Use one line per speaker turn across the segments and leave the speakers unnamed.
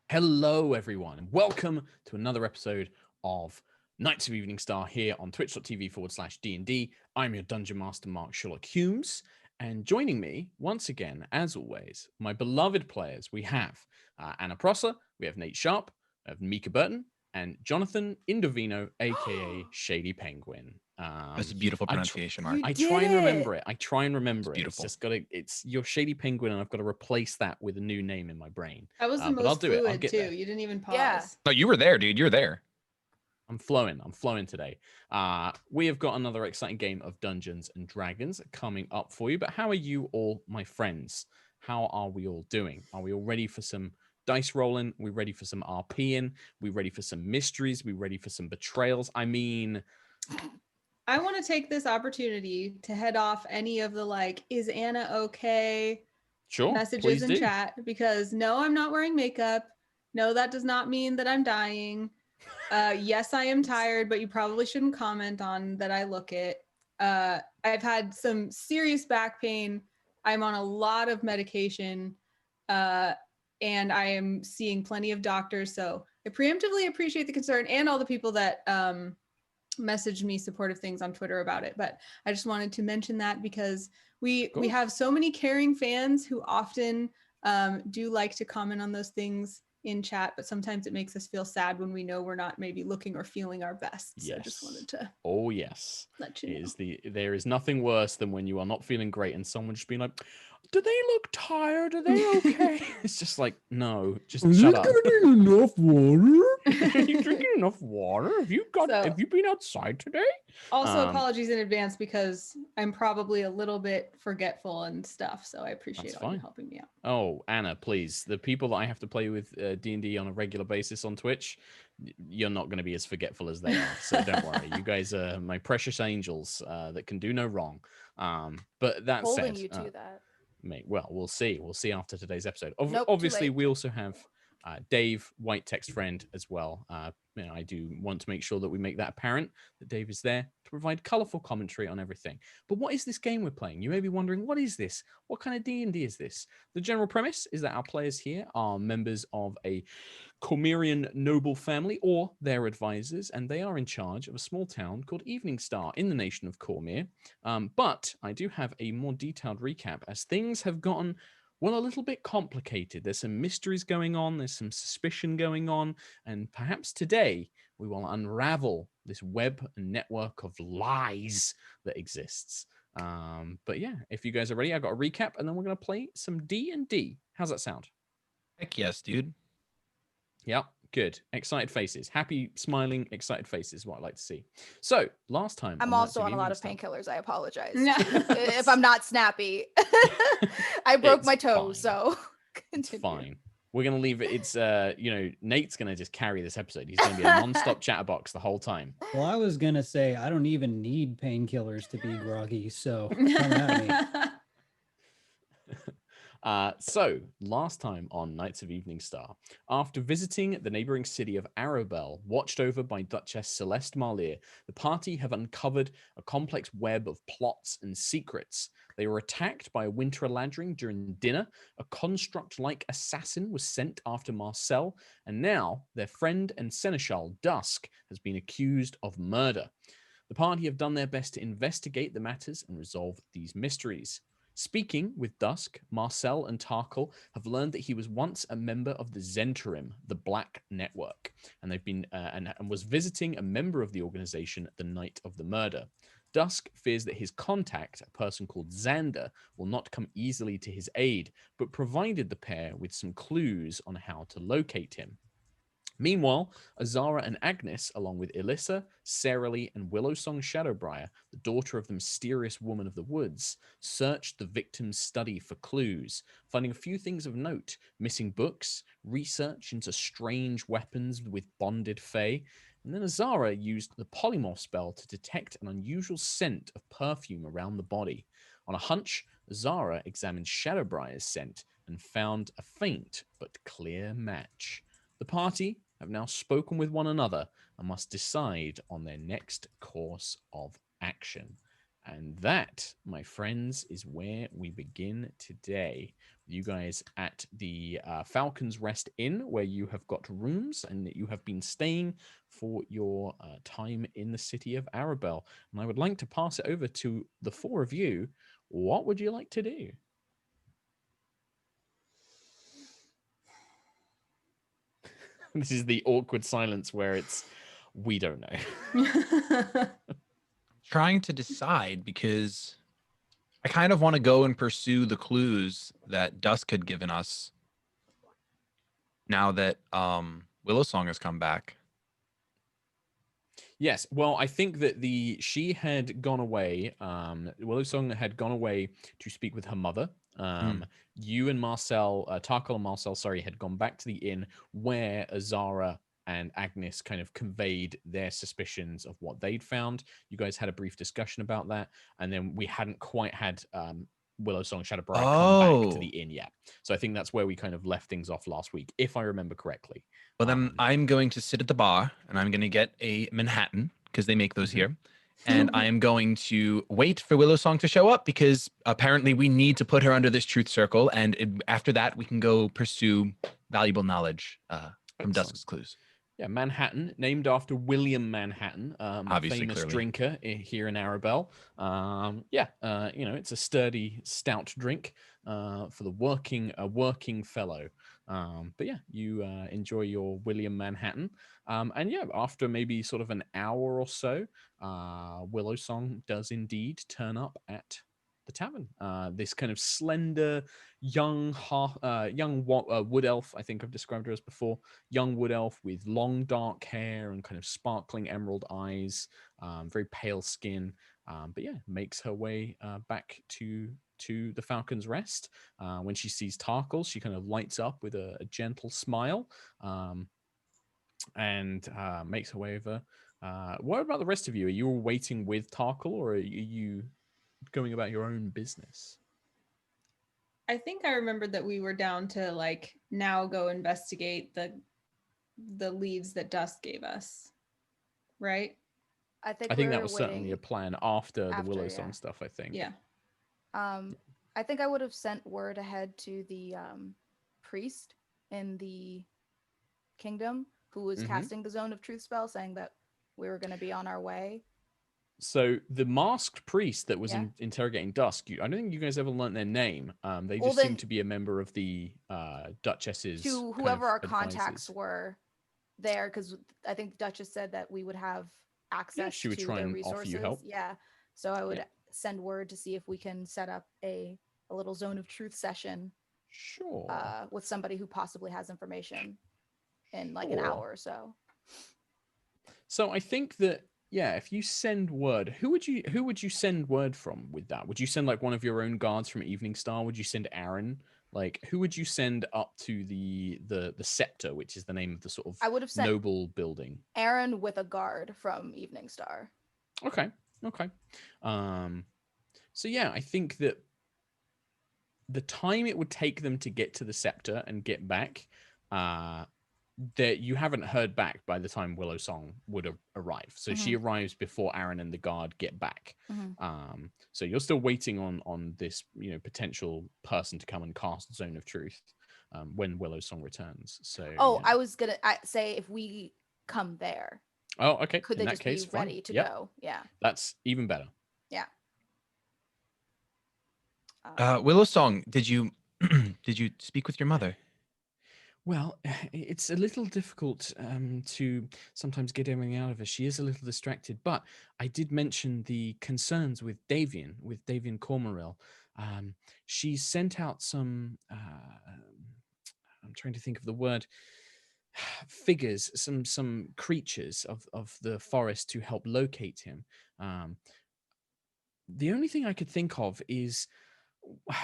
Hello, everyone, and welcome to another episode of Knights of Eveningstar here on twitch.tv/D&D. I'm your Dungeon Master, Mark SherlockHulmes, and joining me, once again, as always, my beloved players, we have Anna Prosser, we have Nate Sharp, we have Mica Burton, and Jonathan Indovino, aka ShadyPenguinn.
That's a beautiful pronunciation, Mark.
I try and remember it.
It's
It's
beautiful.
just it's your ShadyPenguinn, and I've got to replace that with a new name in my brain.
That was the
But I'll
most
do it. I'll
fluid
get
too.
there.
You didn't even pause.
Yeah.
No, you were there, dude. You're there.
I'm flowing today. We have got another exciting game of Dungeons and Dragons coming up for you. But how are you all, my friends? How are we all doing? Are we all ready for some dice rolling? We ready for some RPing? We ready for some mysteries? We ready for some betrayals? I mean,
I want to take this opportunity to head off any of the is Anna okay
sure.
messages in
do.
chat, because no, I'm not wearing makeup. No, that does not mean that I'm dying. Yes, I am tired, but you probably shouldn't comment on that I look it. I've had some serious back pain. I'm on a lot of medication, and I am seeing plenty of doctors. So I preemptively appreciate the concern and all the people that messaged me supportive things on Twitter about it. But I just wanted to mention that because we have so many caring fans who often do like to comment on those things in chat, but sometimes it makes us feel sad when we know we're not maybe looking or feeling our best.
Yes.
So I just wanted to
let
you know.
There is nothing worse than when you are not feeling great and someone just being like, do they look tired? Are they okay? It's just like, no, just shut up.
Drinking enough water?
Are you drinking enough water? Have you been outside today?
Also, apologies in advance because I'm probably a little bit forgetful and stuff. So I appreciate all you helping me out.
Oh, Anna, please. The people that I have to play with D&D on a regular basis on Twitch, you're not going to be as forgetful as they are. So don't worry. You guys are my precious angels that can do no wrong. But that
Holding
said,
you to that.
Mate, well, we'll see. We'll see after today's episode.
Nope,
Obviously, we also have Dave, White Text Friend, as well. I do want to make sure that we make that apparent, that Dave is there to provide colorful commentary on everything. But what is this game we're playing? You may be wondering, what is this? What kind of D&D is this? The general premise is that our players here are members of a Cormyrean noble family or their advisors, and they are in charge of a small town called Eveningstar in the nation of Cormyr. But I do have a more detailed recap as things have gotten, well, a little bit complicated. There's some mysteries going on, there's some suspicion going on, and perhaps today we will unravel this web and network of lies that exists. But yeah, if you guys are ready, I've got a recap, and then we're going to play some D&D. How's that sound?
Heck yes, dude.
Yeah, good. Excited faces. Happy, smiling, excited faces is what I like to see. So, last time...
I'm also on a lot of painkillers. I apologize. If I'm not snappy. I broke my toe, so continue.
It's fine. We're going to leave it. It's, Nate's going to just carry this episode. He's going to be a non-stop chatterbox the whole time.
Well, I was going to say, I don't even need painkillers to be groggy, so come at me.
So, last time on Knights of Eveningstar, after visiting the neighboring city of Arabel, watched over by Duchess Celeste Marlier, the party have uncovered a complex web of plots and secrets. They were attacked by a winter eladrin during dinner, a construct-like assassin was sent after Marcel, and now their friend and seneschal, Dusk, has been accused of murder. The party have done their best to investigate the matters and resolve these mysteries. Speaking with Dusk, Marcel and Tarkhal have learned that he was once a member of the Zentarim, the Black Network, and they've been and was visiting a member of the organization the night of the murder. Dusk fears that his contact, a person called Xander, will not come easily to his aid, but provided the pair with some clues on how to locate him. Meanwhile, Azara and Agnis, along with Elissa, Saralee, and Willowsong Shadowbriar, the daughter of the mysterious woman of the woods, searched the victim's study for clues, finding a few things of note: missing books, research into strange weapons with bonded fae, and then Azara used the polymorph spell to detect an unusual scent of perfume around the body. On a hunch, Azara examined Shadowbriar's scent and found a faint but clear match. The party have now spoken with one another and must decide on their next course of action. And that, my friends, is where we begin today. You guys at the Falcon's Rest Inn, where you have got rooms and that you have been staying for your time in the city of Arabel. And I would like to pass it over to the four of you. What would you like to do? This is the awkward silence where it's, we don't know.
Trying to decide because I kind of want to go and pursue the clues that Dusk had given us now that Willowsong has come back.
Yes, well, I think that she had gone away. Willowsong had gone away to speak with her mother. You and Marcel, Tarkhal and Marcel, sorry, had gone back to the inn where Azara and Agnis kind of conveyed their suspicions of what they'd found. You guys had a brief discussion about that, and then we hadn't quite had Willowsong Shadowbriar come back to the inn yet. So I think that's where we kind of left things off last week, if I remember correctly.
Well, then I'm going to sit at the bar, and I'm going to get a Manhattan, because they make those here. And I am going to wait for Willowsong to show up, because apparently we need to put her under this truth circle. And after that, we can go pursue valuable knowledge from Dusk's clues.
Yeah, Manhattan, named after William Manhattan,
Obviously,
famous
clearly.
drinker here in Arabel. It's a sturdy, stout drink for the working fellow. But yeah, you enjoy your William Manhattan. And yeah, after maybe sort of an hour or so, Willowsong does indeed turn up at the tavern. This kind of slender, young wood elf, I think I've described her as before, young wood elf with long dark hair and kind of sparkling emerald eyes, very pale skin. But yeah, makes her way back to the Falcon's Rest. When she sees Tarkhal, she kind of lights up with a gentle smile, and makes her way over. What about the rest of you? Are you all waiting with Tarkhal, or are you going about your own business?
I think I remembered that we were down to like now go investigate the leads that Dusk gave us, right?
I think
that was certainly a plan after the Willowsong stuff, I think.
Yeah.
I think I would have sent word ahead to the priest in the kingdom who was casting the Zone of Truth spell, saying that we were going to be on our way.
So the masked priest that was interrogating Dusk, I don't think you guys ever learned their name. They just seem to be a member of the Duchess's.
To whoever our contacts were there, because I think the Duchess said that we would have access to their resources. Offer you help. Yeah, so I would send word to see if we can set up a little Zone of Truth session.
Sure.
With somebody who possibly has information in like an hour or so.
So I think that. Yeah, if you send word, who would you send word from with that? Would you send like one of your own guards from Eveningstar? Would you send Aaron? Like, who would you send up to the Scepter, which is the name of the sort of
I would have sent
noble building?
Aaron with a guard from Eveningstar.
Okay. So yeah, I think that the time it would take them to get to the Scepter and get back, that you haven't heard back by the time Willowsong would arrive. So she arrives before Aaron and the guard get back. So you're still waiting on this, potential person to come and cast Zone of Truth when Willowsong returns. So
I was gonna say if we come there.
Oh, okay.
Could they just be ready to go? Yeah.
That's even better.
Yeah.
Willowsong, did you speak with your mother?
Well, it's a little difficult to sometimes get everything out of her. She is a little distracted, but I did mention the concerns with Davian Cormoril. She sent out some, I'm trying to think of the word, figures, some creatures of the forest to help locate him. The only thing I could think of is,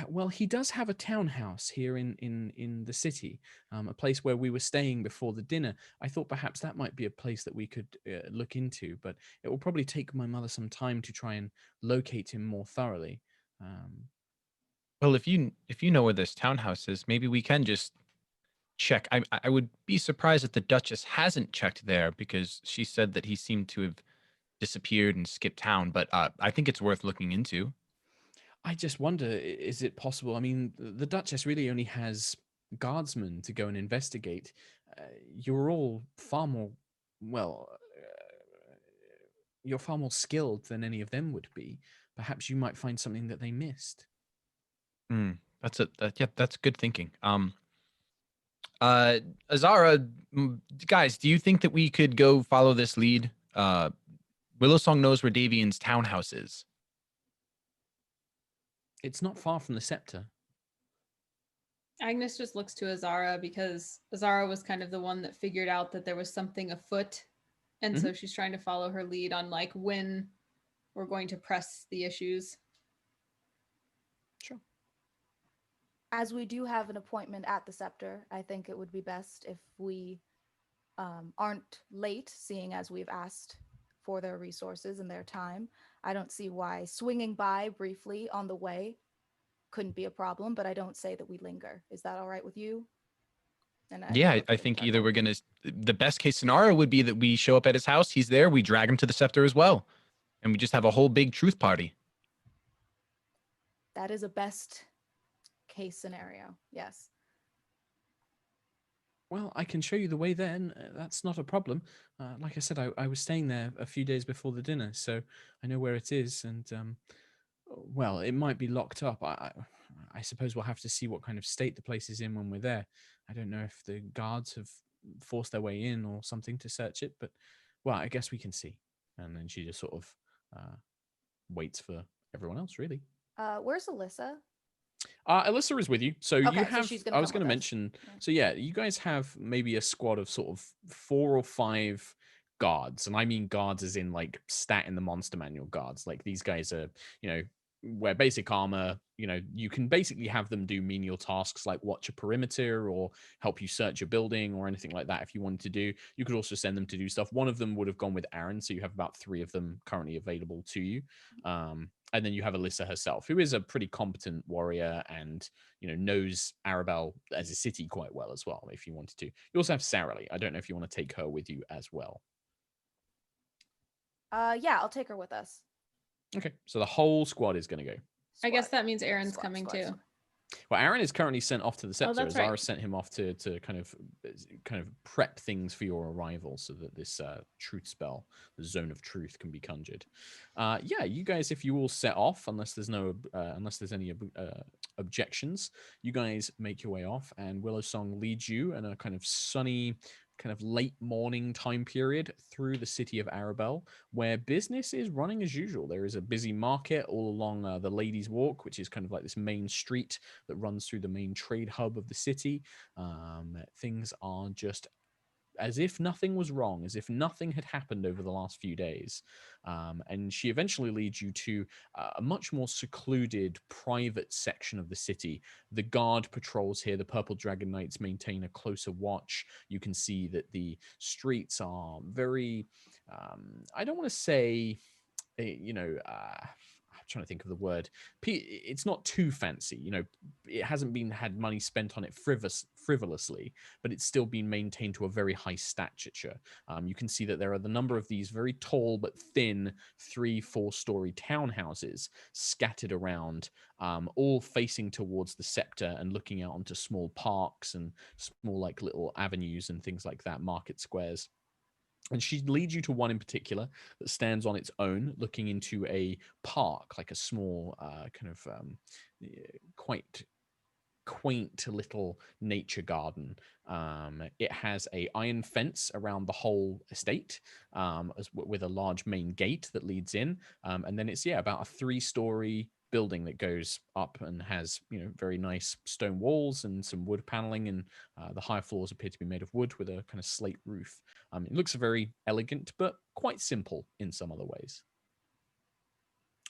well, he does have a townhouse here in the city, a place where we were staying before the dinner. I thought perhaps that might be a place that we could look into, but it will probably take my mother some time to try and locate him more thoroughly.
Well, if you know where this townhouse is, maybe we can just check. I would be surprised if the Duchess hasn't checked there, because she said that he seemed to have disappeared and skipped town, but I think it's worth looking into.
I just wonder, is it possible? I mean, the Duchess really only has guardsmen to go and investigate. You're all far more, well, you're far more skilled than any of them would be. Perhaps you might find something that they missed.
That's good thinking. Azara, guys, do you think that we could go follow this lead? Willowsong knows where Davian's townhouse is.
It's not far from the scepter.
Agnis just looks to Azara because Azara was kind of the one that figured out that there was something afoot. And so she's trying to follow her lead on like when we're going to press the issues.
Sure.
As we do have an appointment at the scepter, I think it would be best if we aren't late, seeing as we've asked for their resources and their time. I don't see why swinging by briefly on the way couldn't be a problem, but I don't say that we linger. Is that all right with you? And
I think either we're going to, the best case scenario would be that we show up at his house, he's there, we drag him to the scepter as well, and we just have a whole big truth party.
That is a best case scenario, yes.
Well, I can show you the way then. That's not a problem. Like I said, I was staying there a few days before the dinner, so I know where it is. And, well, it might be locked up. I suppose we'll have to see what kind of state the place is in when we're there. I don't know if the guards have forced their way in or something to search it, but, well, I guess we can see. And then she just sort of waits for everyone else, really.
Where's Alyssa?
Alyssa is with you. So you have,
so
I was going to mention, so yeah, you guys have maybe a squad of sort of 4 or 5 guards. And I mean guards as in like stat in the monster manual guards. Like these guys are, wear basic armor. You can basically have them do menial tasks like watch a perimeter or help you search a building or anything like that if you wanted to do. You could also send them to do stuff. One of them would have gone with Aaron, so you have about 3 of them currently available to you. And then you have Alyssa herself, who is a pretty competent warrior and, knows Arabel as a city quite well as well, if you wanted to. You also have Sarah Lee. I don't know if you want to take her with you as well.
Yeah, I'll take her with us.
Okay, so the whole squad is going to go.
I guess that means Aaron's coming too.
Well, Aaron is currently sent off to the scepter.
That's
Azara
right.
sent him off to kind of prep things for your arrival so that this truth spell, the zone of truth, can be conjured. Yeah, you guys, if you all set off, unless there's any objections, you guys make your way off, and Willowsong leads you in a kind of sunny, kind of late morning time period through the city of Arabel, where business is running as usual. There is a busy market all along the Ladies' Walk, which is kind of like this main street that runs through the main trade hub of the city. Things are just as if nothing was wrong, as if nothing had happened over the last few days. And she eventually leads you to a much more secluded, private section of the city. The guard patrols here. The Purple Dragon Knights maintain a closer watch. You can see that the streets are very, I don't want to say, I'm trying to think of the word. It's not too fancy, it hasn't had money spent on it frivolously, but it's still been maintained to a very high stature. You can see that there are the number of these very tall but thin 3-4 story townhouses scattered around, all facing towards the scepter and looking out onto small parks and small like little avenues and things like that, market squares. And she leads you to one in particular that stands on its own, looking into a park, like a small quite quaint little nature garden. It has a iron fence around the whole estate, with a large main gate that leads in. And then it's about a 3-story building that goes up and has very nice stone walls and some wood paneling, and the higher floors appear to be made of wood with a kind of slate roof. It looks very elegant but quite simple in some other ways.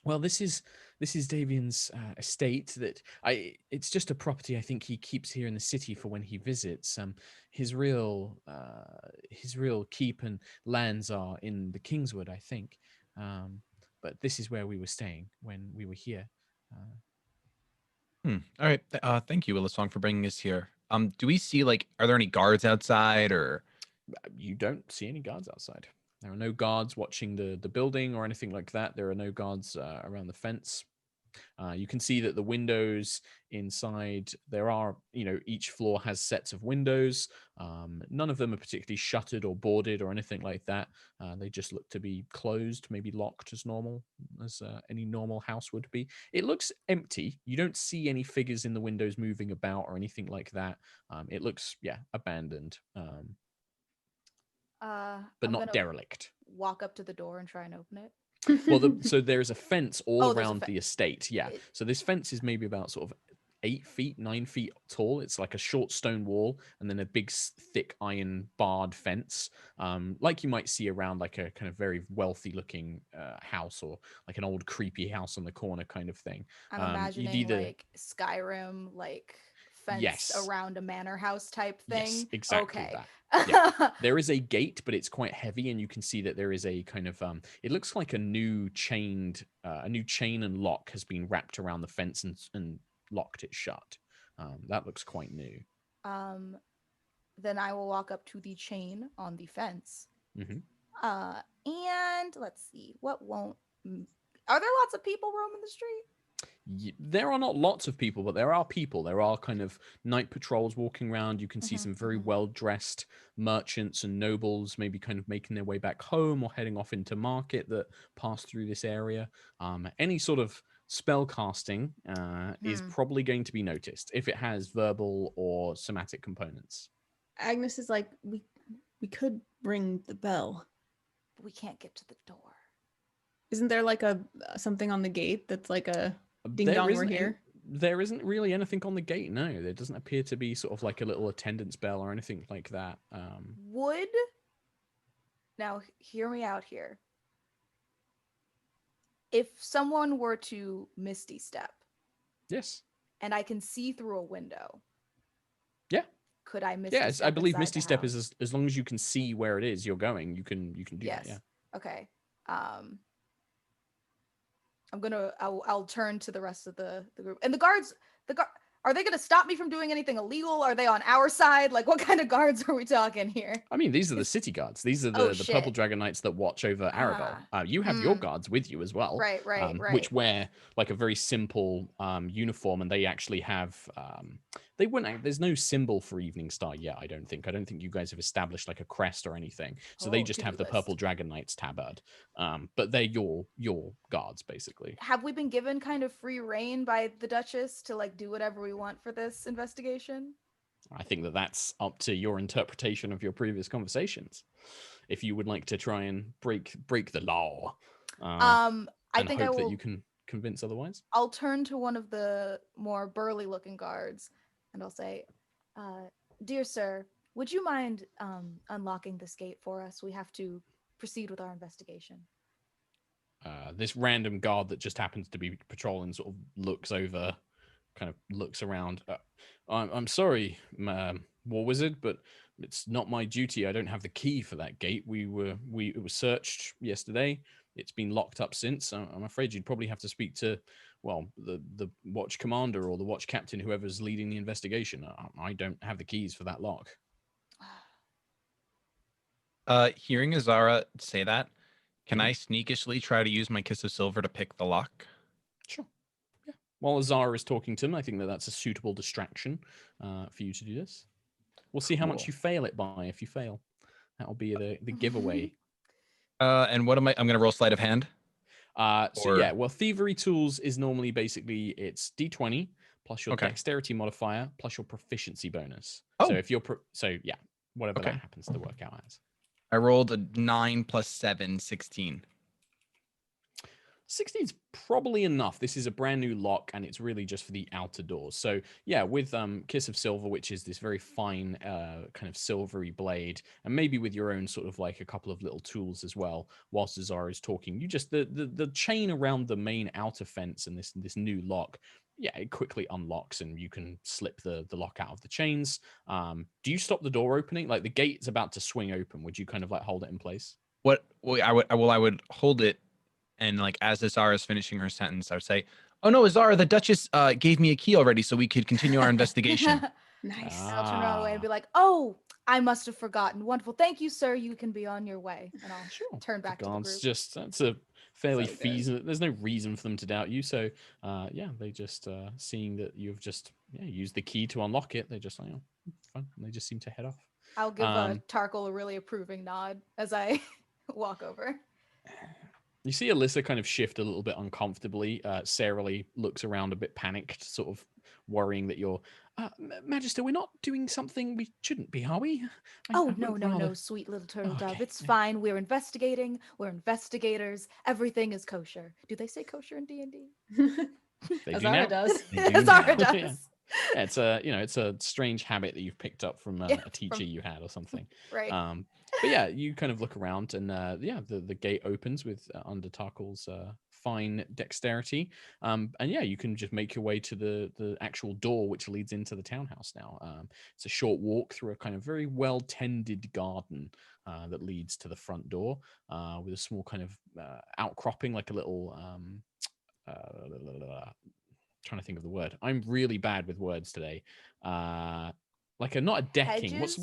Well, this is Davian's estate. It's just a property I think he keeps here in the city for when he visits. His real keep and lands are in the Kingswood, I think. But this is where we were staying when we were here.
All right. Thank you, Willowsong, for bringing us here. Do we see are there any guards outside or?
You don't see any guards outside. There are no guards watching the building or anything like that. There are no guards around the fence. You can see that the windows inside, there are, each floor has sets of windows. None of them are particularly shuttered or boarded or anything like that. They just look to be closed, maybe locked as normal, as any normal house would be. It looks empty. You don't see any figures in the windows moving about or anything like that. It looks, abandoned, but not derelict.
Walk up to the door and try and open it.
Well, so there's a fence all around the estate. Yeah. So this fence is maybe about sort of 9 feet tall. It's like a short stone wall and then a big, thick iron barred fence, like you might see around like a kind of very wealthy looking house or like an old creepy house on the corner kind of thing.
I'm imagining like Skyrim, like fence around a manor house type thing.
Yes, exactly
okay.
that. Yeah. There is a gate, but it's quite heavy, and you can see that there is a kind of it looks like a new chain and lock has been wrapped around the fence and locked it shut. That looks quite new.
Then I will walk up to the chain on the fence.
Mm-hmm.
And let's see, are there lots of people roaming the street?
There are not lots of people, but there are people. There are kind of night patrols walking around. You can see some very well-dressed merchants and nobles maybe kind of making their way back home or heading off into market that pass through this area. Any sort of spell casting is probably going to be noticed if it has verbal or somatic components.
Agnes is like, we could ring the bell.
We can't get to the door.
Isn't there like something on the gate that's like a ding dong, we're here?
There isn't really anything on the gate. No, there doesn't appear to be sort of like a little attendance bell or anything like that.
Now hear me out here. If someone were to Misty Step,
yes,
and I can see through a window,
yeah,
could I Misty?
Yes, I believe Misty Step is as long as you can see where it is you're going, you can do that. Yeah.
Okay. I'll turn to the rest of the group. And the guards, are they gonna stop me from doing anything illegal? Are they on our side? Like, what kind of guards are we talking here?
I mean, these are the city guards. These are the Purple Dragon Knights that watch over Arabel. You have your guards with you as well.
Right.
Which wear like a very simple uniform, and they actually have they wouldn't. There's no symbol for Eveningstar yet. I don't think you guys have established like a crest or anything. So they just have the Purple Dragon Knights tabard. But they're your guards basically.
Have we been given kind of free reign by the Duchess to like do whatever we want for this investigation?
I think that's up to your interpretation of your previous conversations. If you would like to try and break the law, I think that you can convince otherwise.
I'll turn to one of the more burly looking guards and I'll say, dear sir, would you mind unlocking this gate for us? We have to proceed with our investigation.
This random guard that just happens to be patrolling sort of looks around. I'm sorry, War Wizard, but it's not my duty. I don't have the key for that gate. It was searched yesterday. It's been locked up since. I'm afraid you'd probably have to speak to, the watch commander or the watch captain, whoever's leading the investigation. I don't have the keys for that lock.
Hearing Azara say that, can I sneakishly try to use my Kiss of Silver to pick the lock?
Sure. Yeah. While Azara is talking to him, I think that's a suitable distraction for you to do this. We'll see how much you fail it by. If you fail, that'll be the giveaway.
And what am I? I'm going to roll sleight of hand.
Thievery tools is normally basically it's D20 plus your dexterity modifier plus your proficiency bonus. So if you're whatever that happens to work out as.
I rolled a 9 plus 7, 16.
16 is probably enough. This is a brand new lock, and it's really just for the outer doors. So yeah, with Kiss of Silver, which is this very fine kind of silvery blade, and maybe with your own sort of like a couple of little tools as well, whilst Azara is talking, you just the chain around the main outer fence and this new lock, it quickly unlocks and you can slip the lock out of the chains. Do you stop the door opening? Like the gate's about to swing open. Would you kind of like hold it in place?
I would hold it. And like as Azara is finishing her sentence, I would say, "Oh no, Azara, the Duchess gave me a key already, so we could continue our investigation."
Nice.
I'll turn around away and be like, "Oh, I must have forgotten. Wonderful. Thank you, sir. You can be on your way. And I'll turn back to the group.
That's a fairly
So good.
feasible. There's no reason for them to doubt you. So, they just seeing that you've just used the key to unlock it. They just like, fine. And they just seem to head off.
I'll give Tarkhal a really approving nod as I walk over.
You see Alyssa kind of shift a little bit uncomfortably. Sarah Lee looks around a bit panicked, sort of worrying that you're, Magister, we're not doing something we shouldn't be, are we?
No, sweet little turtle dove. It's fine. We're investigating. We're investigators. Everything is kosher. Do they say kosher in D&D?
Azara does.
Azara does.
Yeah, it's a strange habit that you've picked up from a teacher you had or something.
Right.
But yeah, you kind of look around and the gate opens with under Tarkhal's fine dexterity. And you can just make your way to the actual door which leads into the townhouse now. It's a short walk through a kind of very well tended garden that leads to the front door with a small kind of outcropping, like a little trying to think of the word. I'm really bad with words today. Like not a decking.
Hedges?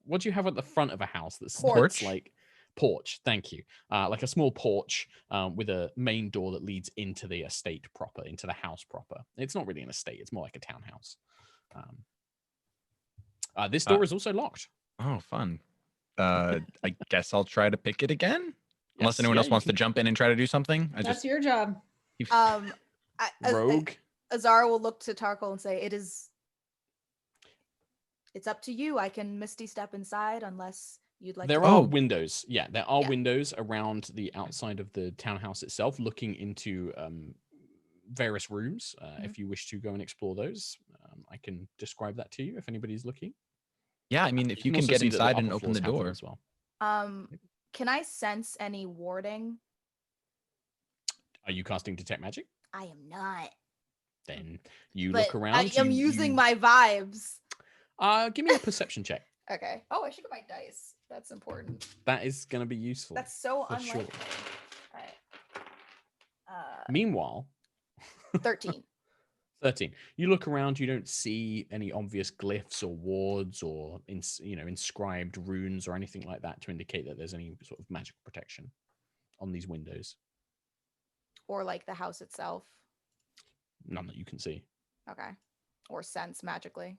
What do you have at the front of a house that's
Porch?
like porch? Thank you. Like a small porch with a main door that leads into the estate proper, into the house proper. It's not really an estate. It's more like a townhouse. This door is also locked.
Oh, fun. I guess I'll try to pick it again. Unless anyone else wants to jump in and try to do something.
That's your job.
Rogue.
Azara will look to Tarkhal and say, it's up to you. I can Misty step inside unless you'd like
there
to.
Are windows. Yeah, there are windows around the outside of the townhouse itself, looking into various rooms. If you wish to go and explore those, I can describe that to you if anybody's looking.
Yeah, I mean, if you can get inside and open the door
as well.
Can I sense any warding?
Are you casting Detect Magic?
I am not.
Then you look around.
I am using my vibes.
Give me a perception check.
Okay. Oh, I should get my dice. That's important.
That is going to be useful.
That's so unlikely.
Sure.
All right.
Meanwhile,
13.
13. You look around. You don't see any obvious glyphs or wards or inscribed runes or anything like that to indicate that there's any sort of magical protection on these windows.
Or like the house itself.
None that you can see.
Okay. Or sense magically.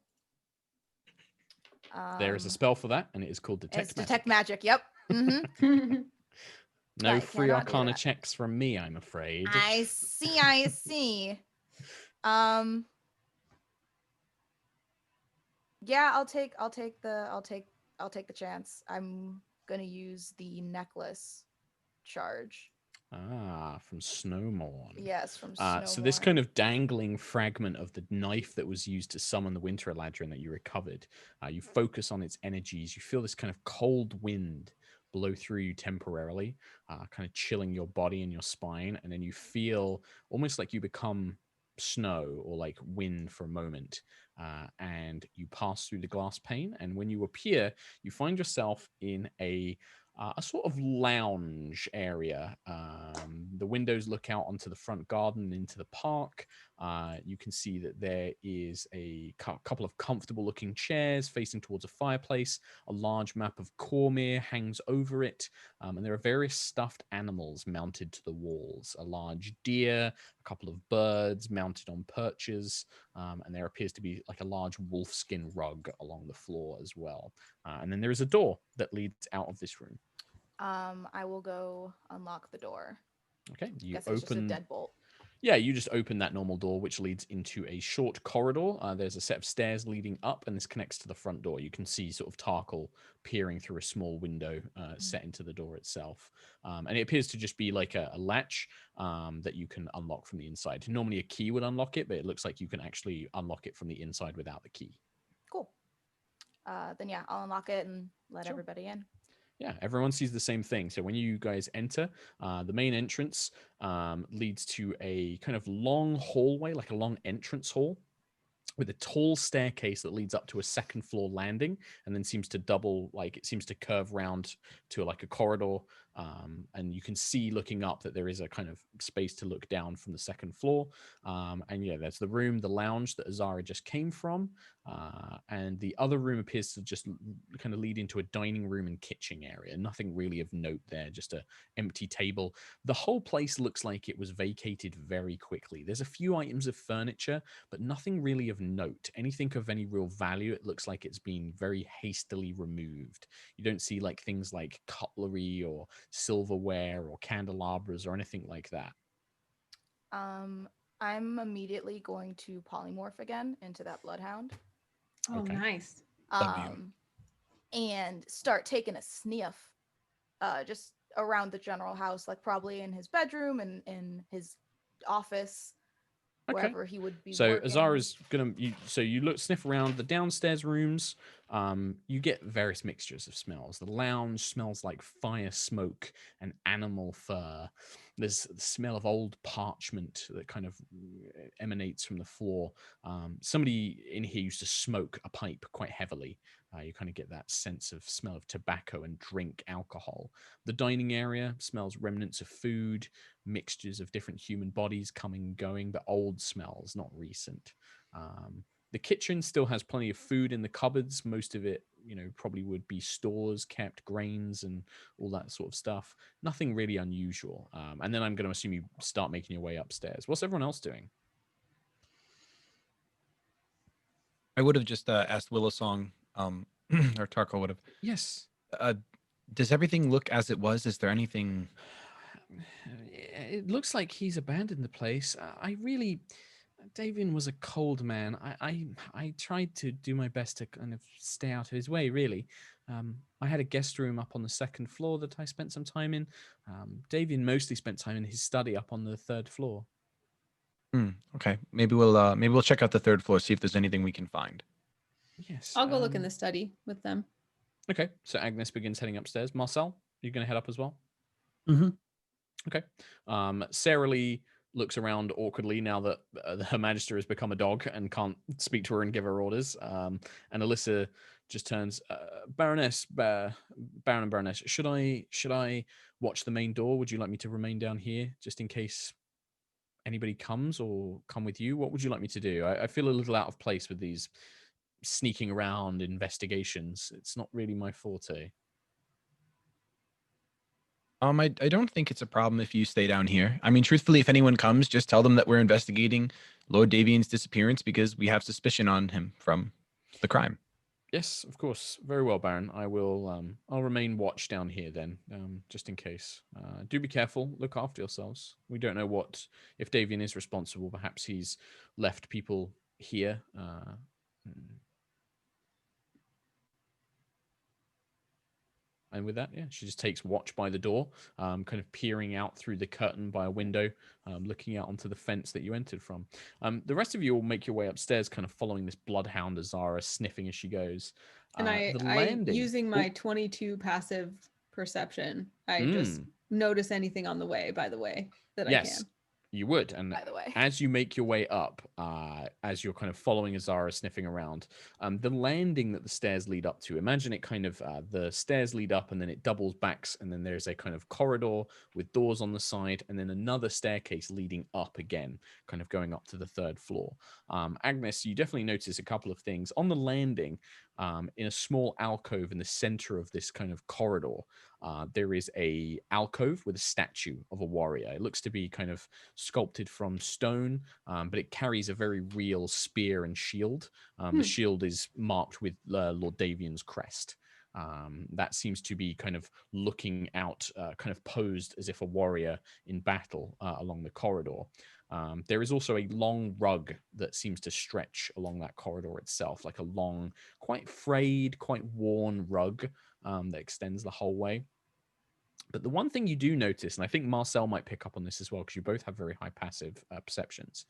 There is a spell for that, and it is called Detect Magic.
Detect Magic, yep. Mm-hmm.
No free Arcana checks from me, I'm afraid.
I see. Yeah, I'll take the chance. I'm gonna use the necklace charge.
From Snowmorn.
Yes, from Snowmorn.
So this kind of dangling fragment of the knife that was used to summon the Winter Eladrin that you recovered, you focus on its energies. You feel this kind of cold wind blow through you temporarily, kind of chilling your body and your spine, and then you feel almost like you become snow or like wind for a moment, and you pass through the glass pane, and when you appear, you find yourself in a sort of lounge area. The windows look out onto the front garden and into the park. You can see that there is a couple of comfortable looking chairs facing towards a fireplace. A large map of Cormyr hangs over it. And there are various stuffed animals mounted to the walls. A large deer, a couple of birds mounted on perches. And there appears to be like a large wolfskin rug along the floor as well. And then there is a door that leads out of this room.
I will go unlock the door.
Okay, you
guess it's just a deadbolt.
Yeah, you just open that normal door, which leads into a short corridor. There's a set of stairs leading up, and this connects to the front door. You can see sort of Tarkhal peering through a small window set into the door itself. And it appears to just be like a latch that you can unlock from the inside. Normally a key would unlock it, but it looks like you can actually unlock it from the inside without the key.
Cool. Then yeah, I'll unlock it and let everybody in.
Yeah, everyone sees the same thing. So when you guys enter, the main entrance leads to a kind of long hallway, like a long entrance hall with a tall staircase that leads up to a second floor landing and then seems to double, like it seems to curve round to like a corridor And you can see looking up that there is a kind of space to look down from the second floor. And yeah, there's the room, the lounge that Azara just came from. And the other room appears to just kind of lead into a dining room and kitchen area. Nothing really of note there, just a empty table. The whole place looks like it was vacated very quickly. There's a few items of furniture, but nothing really of note. Anything of any real value, it looks like it's been very hastily removed. You don't see like things like cutlery or silverware or candelabras or anything like that.
I'm immediately going to polymorph again into that bloodhound.
Oh, okay. Nice.
And start taking a sniff just around the general house, like probably in his bedroom and in his office, wherever he would be.
So
working.
Azara's gonna. You sniff around the downstairs rooms. You get various mixtures of smells. The lounge smells like fire smoke and animal fur. There's the smell of old parchment that kind of emanates from the floor. Somebody in here used to smoke a pipe quite heavily. You kind of get that sense of smell of tobacco and drink alcohol. The dining area smells remnants of food, mixtures of different human bodies coming and going, but old smells, not recent. The kitchen still has plenty of food in the cupboards. Most of it, probably would be stores, kept grains and all that sort of stuff. Nothing really unusual. And then I'm going to assume you start making your way upstairs. What's everyone else doing?
I would have just asked Willowsong, or Tarkhal would have.
Yes.
Does everything look as it was? Is there anything?
It looks like he's abandoned the place. Davian was a cold man. I tried to do my best to kind of stay out of his way, really. I had a guest room up on the second floor that I spent some time in. Davian mostly spent time in his study up on the third floor.
Okay, maybe we'll check out the third floor, see if there's anything we can find.
Yes,
I'll go look in the study with them.
Okay, so Agnes begins heading upstairs. Marcel, you're going to head up as well?
Mm-hmm.
Okay. Sarah Lee looks around awkwardly now that Her Magister has become a dog and can't speak to her and give her orders. And Alyssa just turns, Baron and Baroness, should I watch the main door? Would you like me to remain down here just in case anybody comes, or come with you? What would you like me to do? I feel a little out of place with these sneaking around investigations. It's not really my forte.
I don't think it's a problem if you stay down here. I mean, truthfully, if anyone comes, just tell them that we're investigating Lord Davian's disappearance because we have suspicion on him from the crime.
Yes, of course. Very well, Baron. I will. I'll remain watch down here then, just in case. Do be careful. Look after yourselves. We don't know if Davian is responsible. Perhaps he's left people here. And with that, yeah, she just takes watch by the door, kind of peering out through the curtain by a window, looking out onto the fence that you entered from. The rest of you will make your way upstairs, kind of following this bloodhound Azara, sniffing as she goes.
And I using my 22 passive perception, I just notice anything on the way, by the way, that I can.
You would, and
by the way,
as you make your way up, as you're kind of following Azara sniffing around, the landing that the stairs lead up to, imagine it kind of, the stairs lead up and then it doubles backs, and then there's a kind of corridor with doors on the side, and then another staircase leading up again, kind of going up to the third floor. Agnes, you definitely notice a couple of things. On the landing, in a small alcove in the center of this kind of corridor, there is a alcove with a statue of a warrior. It looks to be kind of sculpted from stone, but it carries a very real spear and shield. The shield is marked with Lord Davian's crest. That seems to be kind of looking out, kind of posed as if a warrior in battle along the corridor. There is also a long rug that seems to stretch along that corridor itself, like a long, quite frayed, quite worn rug that extends the whole way. But the one thing you do notice, and I think Marcel might pick up on this as well, because you both have very high passive perceptions,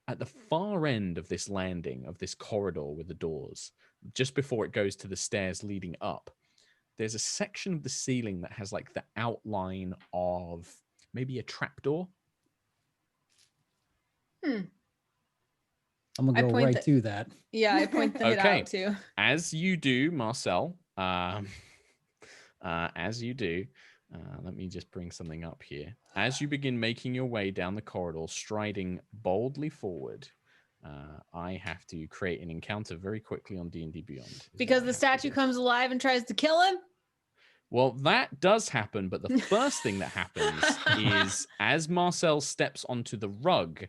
at the far end of this landing, of this corridor with the doors, just before it goes to the stairs leading up, there's a section of the ceiling that has like the outline of maybe a trapdoor.
I'm gonna go right to that.
Yeah, I point that out too.
As you do, Marcel, as you do, Let me just bring something up here. As you begin making your way down the corridor, striding boldly forward, I have to create an encounter very quickly on D&D Beyond.
Because the statue comes alive and tries to kill him?
Well, that does happen, but the first thing that happens is as Marcel steps onto the rug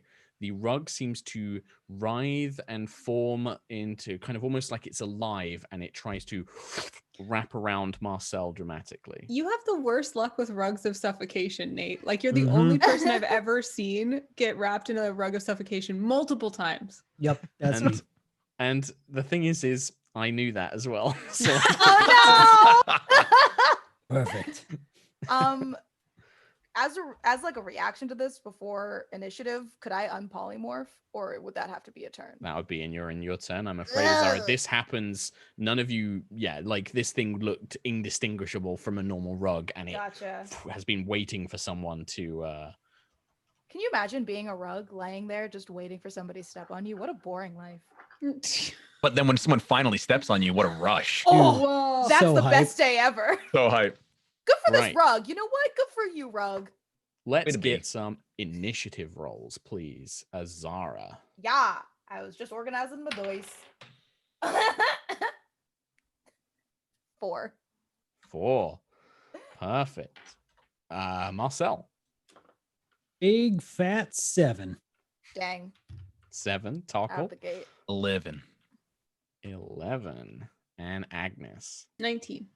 seems to writhe and form into kind of almost like it's alive, and it tries to wrap around Marcel dramatically.
You have the worst luck with rugs of suffocation, Nate. Like, you're the only person I've ever seen get wrapped in a rug of suffocation multiple times.
Yep, that's me.
And the thing is I knew that as well. So
Oh no!
Perfect.
As like a reaction to this before initiative, could I unpolymorph, or would that have to be a turn?
that would be in your turn, I'm afraid. Azara, this happens. None of you, like this thing looked indistinguishable from a normal rug, and it has been waiting for someone to.
Can you imagine being a rug laying there just waiting for somebody to step on you? What a boring life.
But then when someone finally steps on you, what a rush.
Oh, whoa. That's so the best day ever.
So hype.
Good for this rug. You know what? Good for you, rug.
Let's get some initiative rolls, please. Azara.
Yeah, I was just organizing my dice. 4.
4. Perfect. Marcel.
Big fat 7.
Dang.
7. Tarkhal.
Out the gate.
11.
11. And Agnis.
19.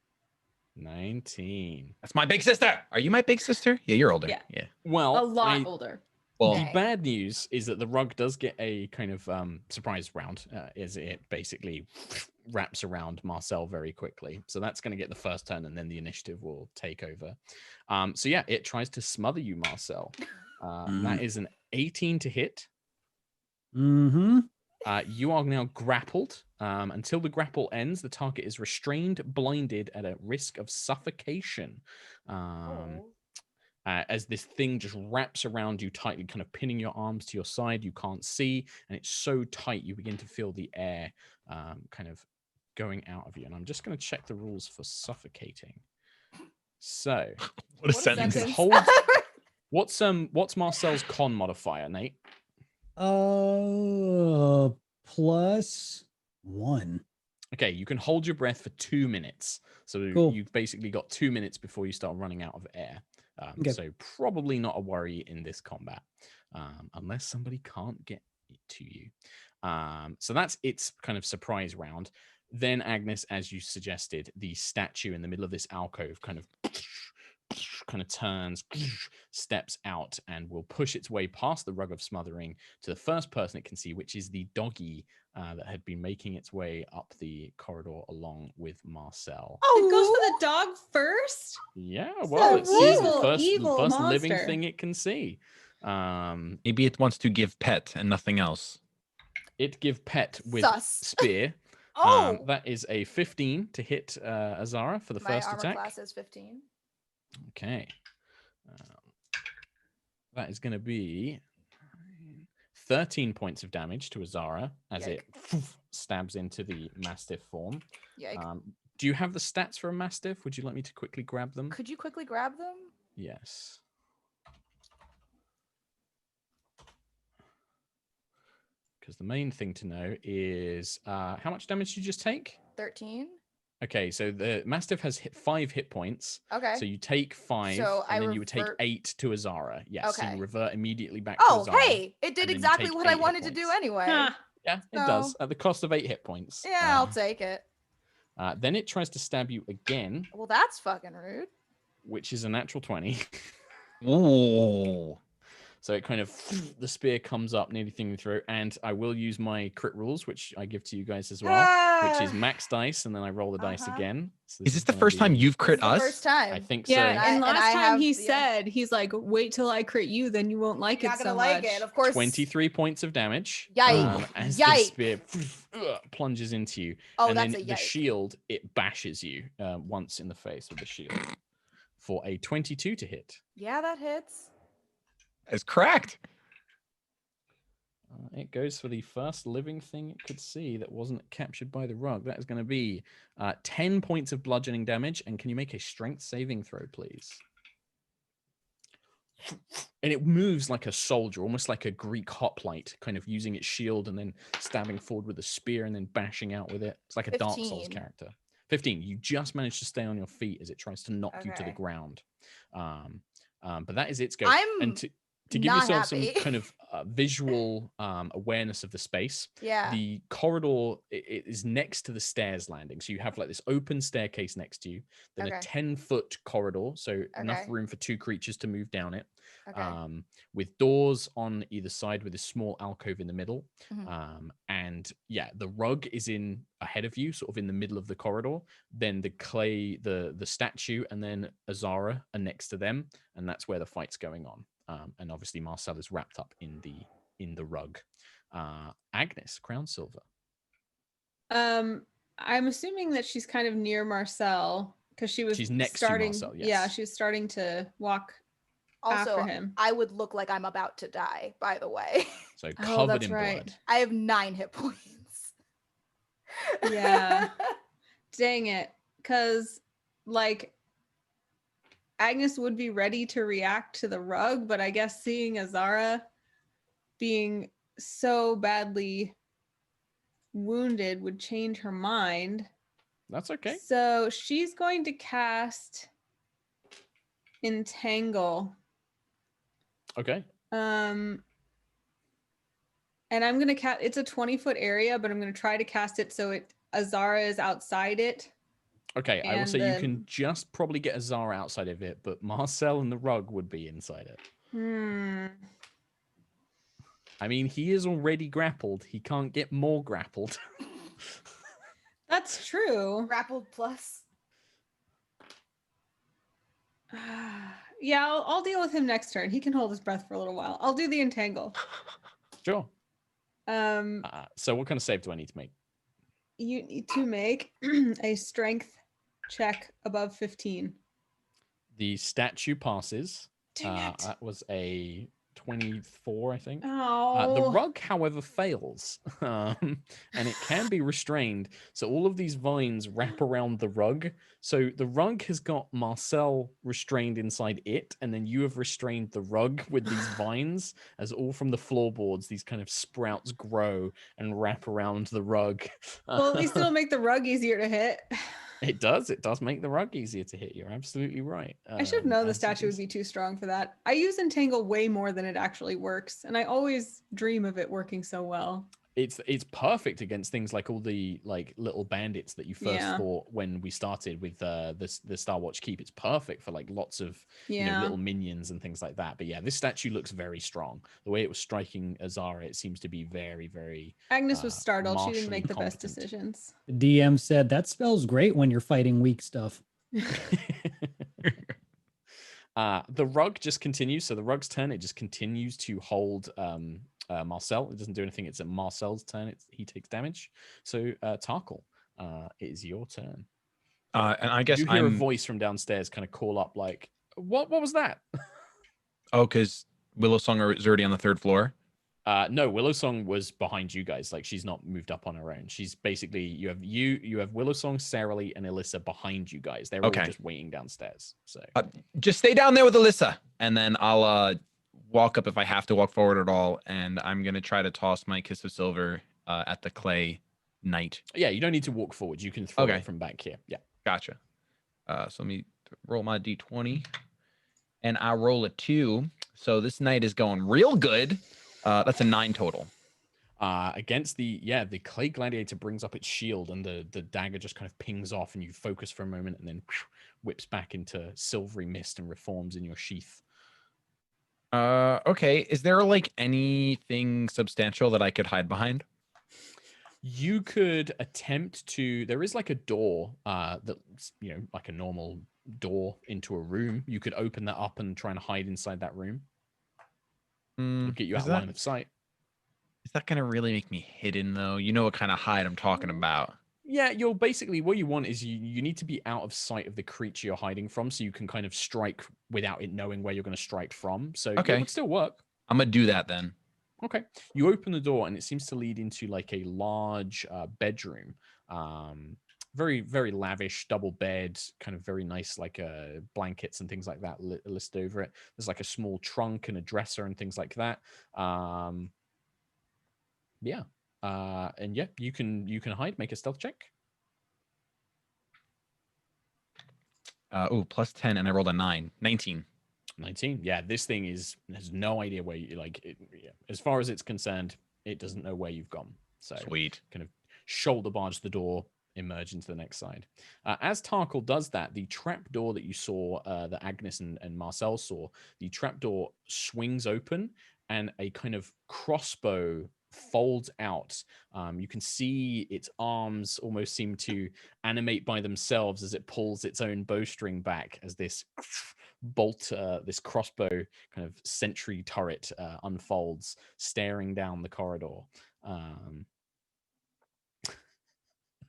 19.
That's my big sister. Are you my big sister? Yeah, you're older.
Yeah.
Well,
a lot older.
Well, the bad news is that the rug does get a kind of surprise round, as it basically wraps around Marcel very quickly. So that's going to get the first turn, and then the initiative will take over. So yeah, it tries to smother you, Marcel. That is an 18 to hit.
Mm-hmm.
You are now grappled. Until the grapple ends, the target is restrained, blinded, at a risk of suffocation. As this thing just wraps around you tightly, kind of pinning your arms to your side. You can't see, and it's so tight you begin to feel the air kind of going out of you. And I'm just going to check the rules for suffocating. So,
what a sentence!
What's Marcel's con modifier, Nate?
+1.
Okay, you can hold your breath for 2 minutes. So
cool.
You've basically got 2 minutes before you start running out of air. So probably not a worry in this combat, unless somebody can't get to you. So that's its kind of surprise round. Then Agnis, as you suggested, the statue in the middle of this alcove kind of turns, steps out, and will push its way past the rug of smothering to the first person it can see, which is the doggy that had been making its way up the corridor along with Marcel.
Oh, it goes for the dog first?
Yeah, well, it sees the first
monster.
living thing it can see.
Maybe it wants to give pet and nothing else.
It give pet with spear. That is a 15 to hit Azara for the first attack.
My armor class is 15.
Okay. That is going to be 13 points of damage to Azara as it stabs into the Mastiff form. Do you have the stats for a Mastiff? Would you like me to quickly grab them?
Could you quickly grab them?
Yes. Because the main thing to know is how much damage did you just take?
13.
Okay, so the Mastiff has 5 hit points.
Okay.
So you take 5, and then you would take 8 to Azara. Yes, so you revert immediately back to Azara.
Oh, hey, it did exactly what I wanted to do anyway.
Yeah, it does, at the cost of 8 hit points.
Yeah, I'll take it.
Then it tries to stab you again.
Well, that's fucking rude.
Which is a natural 20.
Ooh.
So it kind of, the spear comes up nearly through the throat, and I will use my crit rules, which I give to you guys as well, which is max dice, and then I roll the dice again. So
is this the first time you've crit us?
First time.
I think so.
Yeah, and last time he said, he's like, wait till I crit you, then you won't like it so much.
Of course.
23 points of damage.
Yikes.
As the spear plunges into you.
Oh,
and
that's
then the shield, it bashes you once in the face with the shield for a 22 to hit.
Yeah, that hits.
Is cracked.
It goes for the first living thing it could see that wasn't captured by the rug. That is going to be 10 points of bludgeoning damage. And can you make a strength saving throw, please? and it moves like a soldier, almost like a Greek hoplite, kind of using its shield and then stabbing forward with a spear and then bashing out with it. It's like a Dark Souls character. 15. You just managed to stay on your feet as it tries to knock you to the ground. But that is its go. And to give yourself some kind of visual awareness of the space, the corridor it is next to the stairs landing. So you have like this open staircase next to you, then a 10-foot corridor, so enough room for 2 creatures to move down it, with doors on either side with a small alcove in the middle. And yeah, the rug is in ahead of you, sort of in the middle of the corridor. Then the clay, the statue, and then Azara are next to them, and that's where the fight's going on. And obviously Marcel is wrapped up in the rug. Agnis Crownsilver.
I'm assuming that she's kind of near Marcel because she's next to Marcel. Yes. Yeah, she's starting to walk after him.
I would look like I'm about to die, by the way.
So covered in blood.
I have 9 hit points.
Yeah. Dang it. Because like Agnis would be ready to react to the rug, but I guess seeing Azara being so badly wounded would change her mind.
That's okay.
So she's going to cast Entangle.
Okay.
And I'm gonna cast. It's a 20-foot area, but I'm gonna try to cast it so Azara is outside it.
Okay, I will say you can just probably get Azara outside of it, but Marcel and the rug would be inside it. I mean, he is already grappled. He can't get more grappled.
That's true.
Grappled plus.
Yeah, I'll deal with him next turn. He can hold his breath for a little while. I'll do the Entangle.
Sure. So what kind of save do I need to make?
You need to make a strength check above 15.
The statue passes.
Dang it.
That was a 24, I think.
Oh.
The rug, however, fails. And it can be restrained. So all of these vines wrap around the rug. So the rug has got Marcel restrained inside it, and then you have restrained the rug with these vines, as all from the floorboards, these kind of sprouts grow and wrap around the rug.
Well, at least it'll make the rug easier to hit.
It does. It does make the rug easier to hit. You're absolutely right.
I should have known the statue would be too strong for that. I use Entangle way more than it actually works, and I always dream of it working so well.
It's perfect against things like all the like little bandits that you first fought when we started with the Star Watch Keep. It's perfect for like lots of little minions and things like that. But yeah, this statue looks very strong. The way it was striking Azara, it seems to be very, very.
Agnis was startled. She didn't make the best decisions.
The DM said that spells great when you're fighting weak stuff.
The rug just continues. So the rug's turn. It just continues to hold Marcel. It doesn't do anything. It's at Marcel's turn. He takes damage. So Tarkhal, it is your turn.
And I guess
you hear a voice from downstairs kind of call up like, what was that?
Oh, because Willowsong is already on the 3rd floor?
No, Willowsong was behind you guys. Like, she's not moved up on her own. She's basically, you have Willowsong, Sarah Lee, and Alyssa behind you guys. They're all just waiting downstairs. So
just stay down there with Alyssa, and then I'll walk up if I have to walk forward at all, and I'm gonna try to toss my Kiss of Silver at the clay knight.
Yeah, you don't need to walk forward. You can throw it from back here. Yeah,
gotcha. So let me roll my d20, and I roll a 2. So this knight is going real good. That's a 9 total.
Against the clay gladiator brings up its shield, and the dagger just kind of pings off, and you focus for a moment, and then whips back into silvery mist and reforms in your sheath.
Okay. Is there like anything substantial that I could hide behind?
You could attempt to. There is like a door that's like a normal door into a room. You could open that up and try and hide inside that room. Get you out of line of sight.
Is that gonna really make me hidden though? You know what kind of hide I'm talking about.
Yeah, you're basically, what you want is you need to be out of sight of the creature you're hiding from, so you can kind of strike without it knowing where you're going to strike from. So it would still work.
I'm gonna do that then.
Okay. You open the door, and it seems to lead into like a large bedroom. very, very lavish double bed, kind of very nice, like blankets and things like that listed over it. There's like a small trunk and a dresser and things like that. Yeah. And yeah, you can hide. Make a stealth check.
Plus 10, and I rolled a 9. 19.
19. Yeah, this thing has no idea where you yeah. As far as it's concerned, it doesn't know where you've gone. So
sweet.
Kind of shoulder barge the door, emerge into the next side. As Tarkhal does that, the trap door that you saw, that Agnis and Marcel saw, the trap door swings open and a kind of crossbow folds out. You can see its arms almost seem to animate by themselves as it pulls its own bowstring back as this bolt, this crossbow kind of sentry turret unfolds, staring down the corridor.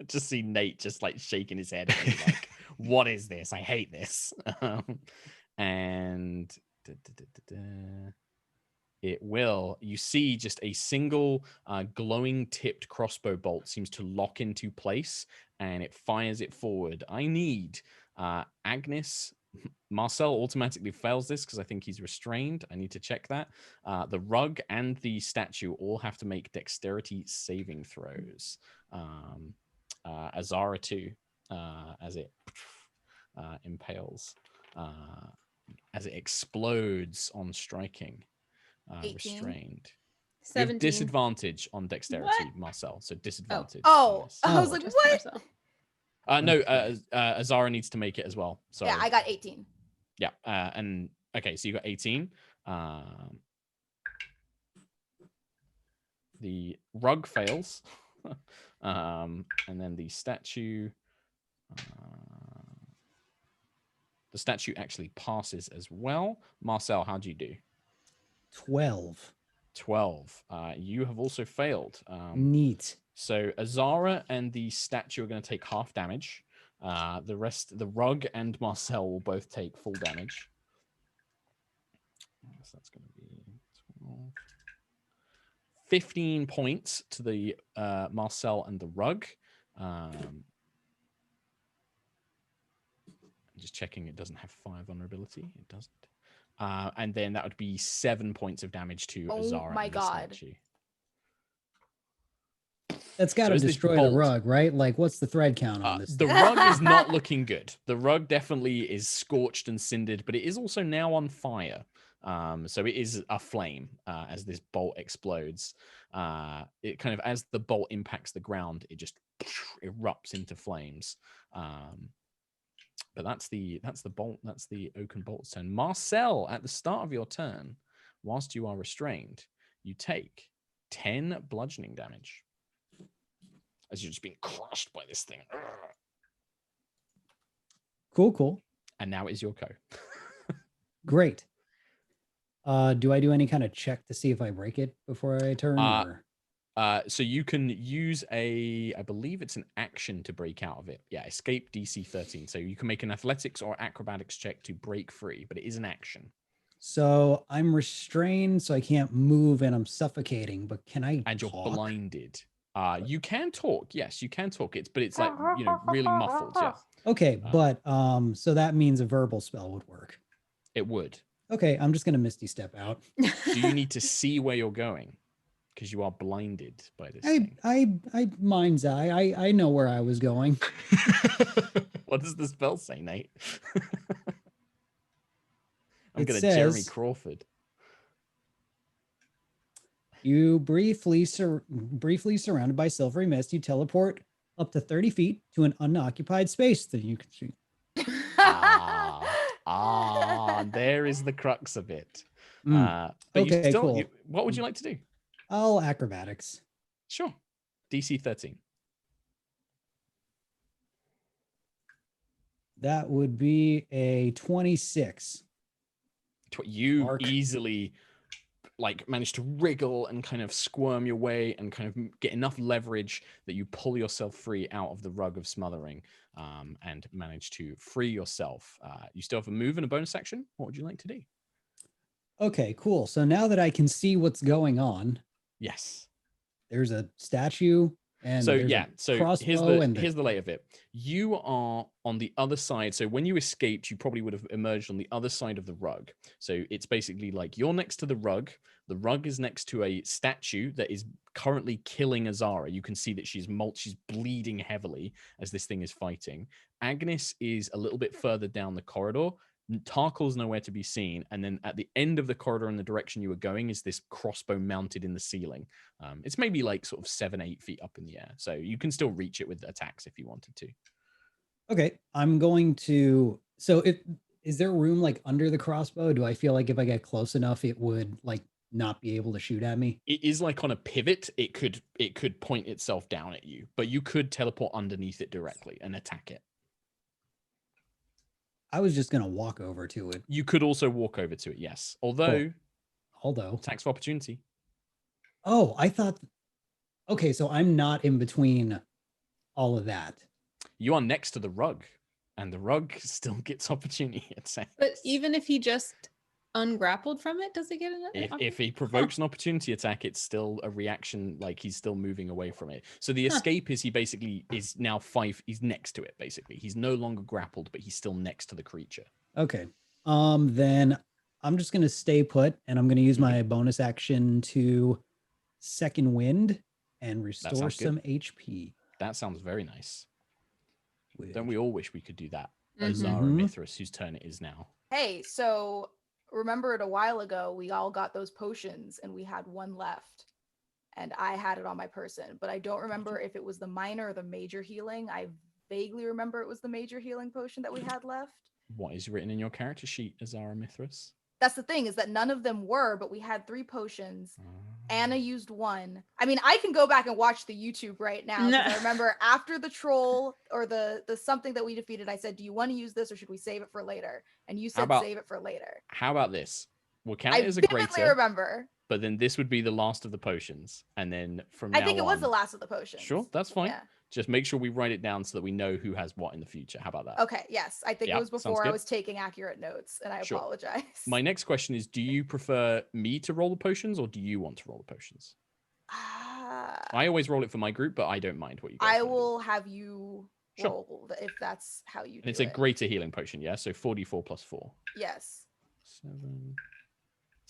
Just see Nate just like shaking his head and being like, what is this? I hate this. And you see just a single glowing tipped crossbow bolt seems to lock into place, and it fires it forward. I need Agnis. Marcel automatically fails this because I think he's restrained. I need to check that. The rug and the statue all have to make dexterity saving throws. Azara too, as it impales, as it explodes on striking.
18.
Restrained.
17.
You have disadvantage on dexterity,
What?
Marcel. So disadvantage.
Oh,
Yes.
I was like,
Just
what?
Marcel.
No, Azara needs to make it as well. Sorry.
Yeah, I got 18.
Yeah, and okay, so you got 18. The rug fails, and then the statue. The statue actually passes as well. Marcel, how do you do?
12.
12. You have also failed.
Neat.
So Azara and the statue are going to take half damage. The rest, the rug and Marcel will both take full damage. So that's going to be 12. 15 points to the Marcel and the rug. I'm just checking it doesn't have 5 vulnerability. It doesn't. And then that would be 7 points of damage to Azara
my
and the
God.
statue.
That's got to
as this
destroy the
bolt-
rug, right? Like, what's the thread count on this?
The rug is not looking good. The rug definitely is scorched and cindered, but it is also now on fire. So it is aflame as this bolt explodes. It kind of, as the bolt impacts the ground, it just erupts into flames. But that's the bolt. That's the oaken bolt's turn. Marcel, at the start of your turn, whilst you are restrained, you take 10 bludgeoning damage as you're just being crushed by this thing.
Cool.
And now it is your go.
Great. Do I do any kind of check to see if I break it before I turn?
So you can use I believe it's an action to break out of it. Yeah, escape DC 13. So you can make an athletics or acrobatics check to break free, but it is an action.
So I'm restrained, so I can't move, and I'm suffocating. But can I?
And you're
talk?
blinded. You can talk. Yes, you can talk. But it's like, really muffled. Yeah.
Okay, but so that means a verbal spell would work.
It would.
Okay, I'm just gonna Misty Step out.
Do you need to see where you're going? Because you are blinded by this thing.
I mind's eye. I know where I was going.
What does the spell say, Nate? I'm
It
gonna Jeremy
says-
Crawford.
You briefly surrounded by silvery mist, you teleport up to 30 feet to an unoccupied space that you can see.
There is the crux of it.
Mm.
But
Okay,
you still,
cool.
what would you like to do?
I'll acrobatics.
Sure. DC 13.
That would be a 26.
You
Mark.
easily manage to wriggle and kind of squirm your way and kind of get enough leverage that you pull yourself free out of the rug of smothering, and manage to free yourself. You still have a move and a bonus action. What would you like to do?
Okay, cool. So now that I can see what's going on,
Yes.
there's a statue And
so
there's a
here's
crossbow
here's the lay of it. You are on the other side. So when you escaped, you probably would have emerged on the other side of the rug. So it's basically like you're next to the rug. The rug is next to a statue that is currently killing Azara. You can see that she's bleeding heavily as this thing is fighting. Agnis is a little bit further down the corridor. Tarkhal's nowhere to be seen, and then at the end of the corridor in the direction you were going is this crossbow mounted in the ceiling. It's maybe like sort of 7-8 feet up in the air, so you can still reach it with attacks if you wanted to.
Okay, I'm going to. So, is there room like under the crossbow? Do I feel like if I get close enough, it would like not be able to shoot at me?
It is like on a pivot. It could point itself down at you, but you could teleport underneath it directly and attack it.
I was just gonna walk over to it.
You could also walk over to it, yes. Although attacks of opportunity.
Oh, I thought. Okay, so I'm not in between all of that.
You are next to the rug, and the rug still gets opportunity attacks.
But even if he just ungrappled from it, does he get an
if he provokes an opportunity attack, it's still a reaction, like he's still moving away from it. So the escape is he basically is now he's next to it, basically. He's no longer grappled, but he's still next to the creature.
Okay. Then I'm just gonna stay put, and I'm gonna use my bonus action to second wind and restore some HP.
That sounds very nice. Don't we all wish we could do that?
Mm-hmm.
Azara Mithras, whose turn it is now.
Hey, so remember it a while ago, we all got those potions and we had one left. And I had it on my person, but I don't remember if it was the minor or the major healing. I vaguely remember it was the major healing potion that we had left.
What is written in your character sheet, Azara Mithras?
That's the thing, is that none of them were, but we had 3 potions. Anna used 1. I mean, I can go back and watch the YouTube right now. I remember after the troll or the something that we defeated, I said, do you want to use this or should we save it for later? And you said save it for later.
How about this? We'll count it as a greater.
I remember.
But then this would be the last of the potions. And then from now
I think it was the last of the potions.
Sure, that's fine.
Yeah.
Just make sure we write it down so that we know who has what in the future. How about that?
Okay, yes. I think it was before I was taking accurate notes, and I apologize.
My next question is, do you prefer me to roll the potions, or do you want to roll the potions? I always roll it for my group, but I don't mind what you guys
I will have you roll if that's how you do it.
It's a greater healing potion, yeah? So 4d4 plus 4.
Yes.
7, 10.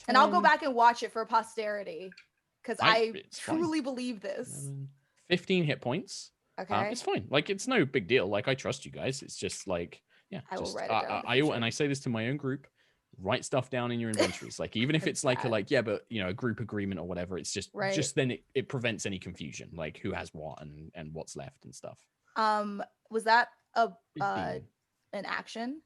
And I'll go back and watch it for posterity, because I truly believe this.
11, 15 hit points.
Okay.
It's fine. Like, it's no big deal. Like, I trust you guys. It's just like, yeah.
I will write it down.
And I say this to my own group, write stuff down in your inventories. Like, even if it's like but a group agreement or whatever, it's just then it prevents any confusion, like who has what and what's left and stuff.
Was that an action?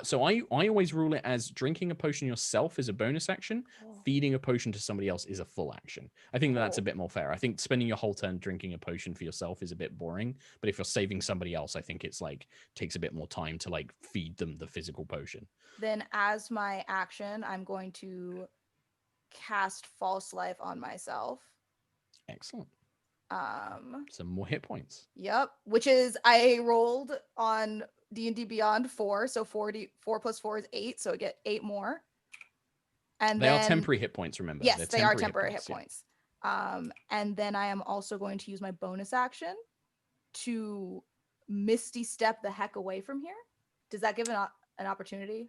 So I always rule it as drinking a potion yourself is a bonus action. Feeding a potion to somebody else is a full action. I think that's a bit more fair. I think spending your whole turn drinking a potion for yourself is a bit boring. But if you're saving somebody else, I think it's like takes a bit more time to like feed them the physical potion.
Then as my action, I'm going to cast False Life on myself.
Excellent. Some more hit points.
Yep. Which is I rolled on D&D Beyond 4, so 4 plus 4 is 8, so I get 8 more. And
they are temporary hit points, remember?
Yes, they are temporary hit points. And then I am also going to use my bonus action to Misty Step the heck away from here. Does that give an opportunity?